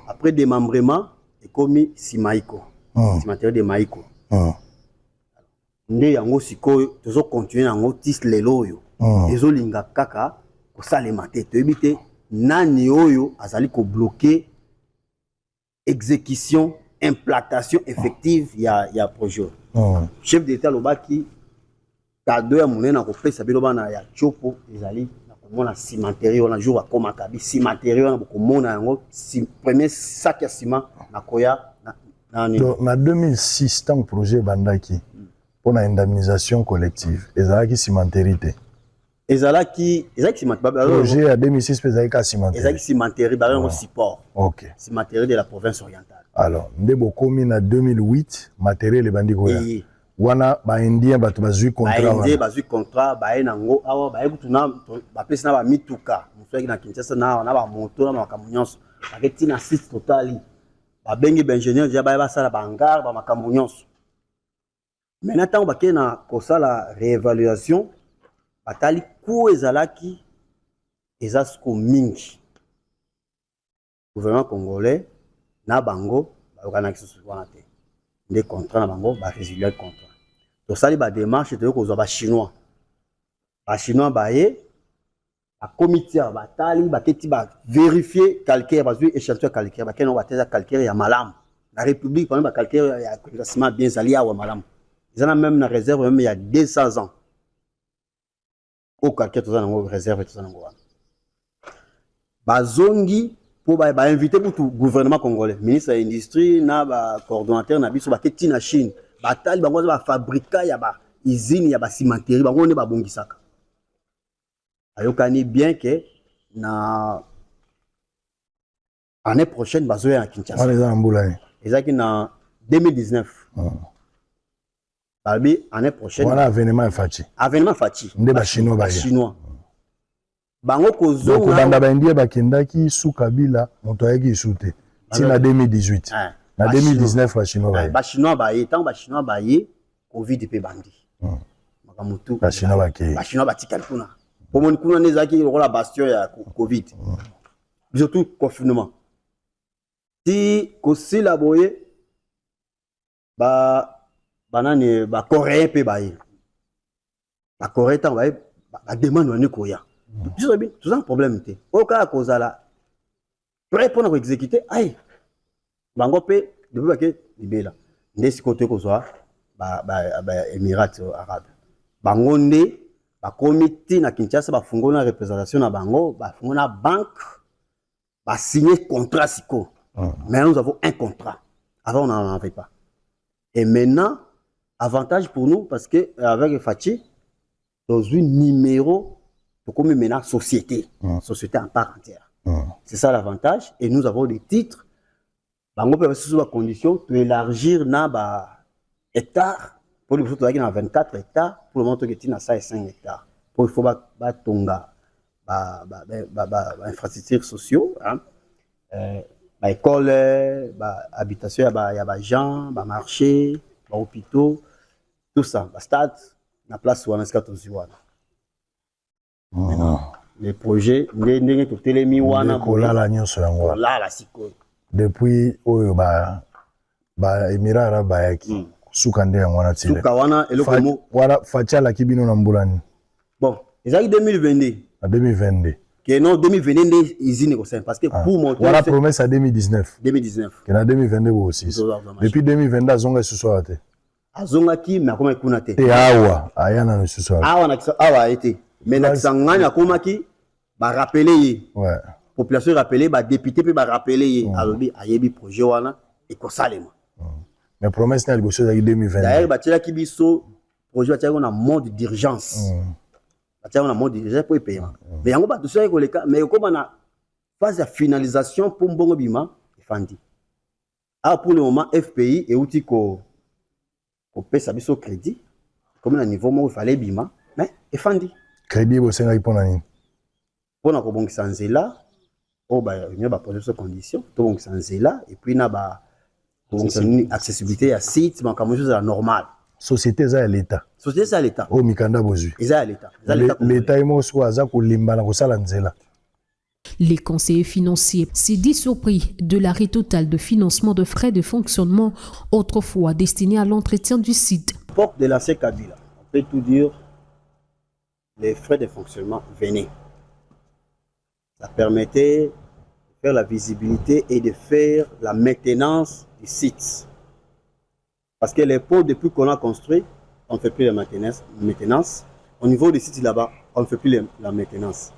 Après démembrement, il commis Simaïko. Cimenterie de Maïko. Nde yango sikoyo tozo continuer yango tis lelo yo. Ezolinga kaka ko salema te to ebite nani oyo azali ko bloquer exécution implantation effective ya projet. Chef d'état lobaki cadeau ya monena ko pesa bilo bana ya chopo ezali na komona cimenterie on a jour akoma kabi cimenterie on a komona yango premier sac ya ciment na koya na 2006 tant projet bandaki pour la indemnisation collective ezalaki cimenterie te ezalaki cimenterie projet à 2006 ezalaki cimenterie ezalaki cimenterie ba un support OK cimenterie de la province orientale. Alors ndebo komi na 2008 matériel ebandi koya wana ba indien bato bazui contrat wana ba indien bazui contrat ba enango awa ba ekutuna ba pesa na ba mituka mufaki na Kinshasa na ba moto na makamunyonso aketi na site totali ba bengi ba ingénieur dia ba sala ba hangar ba makamunyonso. Maintenant tant ba kena ko sala réévaluation batali ku ezalaki ezasko mingi gouvernement congolais na bango ba okana kisu wana te des contrats na bango ba résilier contrat to sali ba démarche te ko zo ba chinois ba ye ba comité ba tali ba keti ba vérifier calcaire ba zu échantillon calcaire ba kena ba teza calcaire ya malam la république pendant ba calcaire ya classement bien sali ya wa malam ils en même na réserve même il y a 200 ans au calcaire to za na réserve to za na ngwa bazongi pour ba inviter pour tout gouvernement congolais ministre de l'industrie na ba coordonnateur na biso ba keti na Chine ba tali bango ba fabrika ya ba usine ya ba cimenterie bango ne ba bongisaka ayokani bien que na année prochaine bazoya na Kinshasa les ambulani ezaki na 2019 Balbi année prochaine voilà avènement Fachi nde ba chinois bango kozonga donc banda ba indien bakendaki sous Kabila moto ayaki sute tina 2018 na 2019 ba chinois ba ye covid pe bandi makamutu ba chinois batikali kuna pomoni kuna nezaki lokola bastion ya covid surtout confinement ti kosila boye banani ba coréen pe baye ba coréen tant baye ba demande wani koya tout un problème te oka kozala prêt pour exécuter ay bango pe depuis bake libela ndesi côté kozwa ba émirats arabes bango nde ba comité na Kinshasa ba fungona représentation na bango ba fungona banque ba signer contrat siko mais nous avons un contrat avant on n'en avait pas et maintenant avantage pour nous parce que avec Fachi dans un numéro comme maintenant société en part entière c'est ça l'avantage et nous avons des titres bango peut sous la condition de élargir na ba hectares pour le photo na 24 hectares pour le moment que tina 5 hectares pour il faut ba tonga ba infrastructures sociaux hein ba école ba habitation ya ba gens ba marché ba hôpitaux tout ça ba stade na place wana skato ziwana les projets ndenge totelemi wana kolala nyonso yango kolala sikoyo depuis oyo ba émirats arabes bayaki suka nde yango wana tile suka wana eloko mo wala fachala kibino na mbulani bon ezaki 2022 à 2022 que non 2022 nde usine ko parce que pour monter wala promesse à 2019 que na 2022 aussi depuis 2022 azonga suso te azongaki mais akoma kuna te awa ayana no suso awa na awa été mais na kisangani akomaki ba rappeler ye population rappeler ba député pe ba rappeler ye alobi ayebi projet wana et ko salema mais promesse na liboso za 2020 d'ailleurs ba tela ki biso projet on a mode d'urgence on a mode d'urgence pour payer mais yango ba tout ça le cas mais comme on a phase de finalisation pour mbongo bima efandi pour le moment FPI et outil ko pesa biso crédit comme à niveau où il fallait bima mais efandi crédit bo senga ipona ni pona ko bongisa nzela o ba il ba poser ces conditions to bongisa nzela et puis na ba bongisa accessibilité à site mais comme chose la normale société za l'état oh mikanda bozui eza l'état l'état imo so aza ko limba na ko sala nzela. Les conseillers financiers s'est dit surpris de l'arrêt total de financement de frais de fonctionnement autrefois destinés à l'entretien du site. L'époque de l'ancien Kabila, on peut tout dire, les frais de fonctionnement venaient. Ça permettait de faire la visibilité et de faire la maintenance du site. Parce que les pots, depuis qu'on a construit, on ne fait plus la maintenance. Au niveau des sites là-bas, on ne fait plus la maintenance.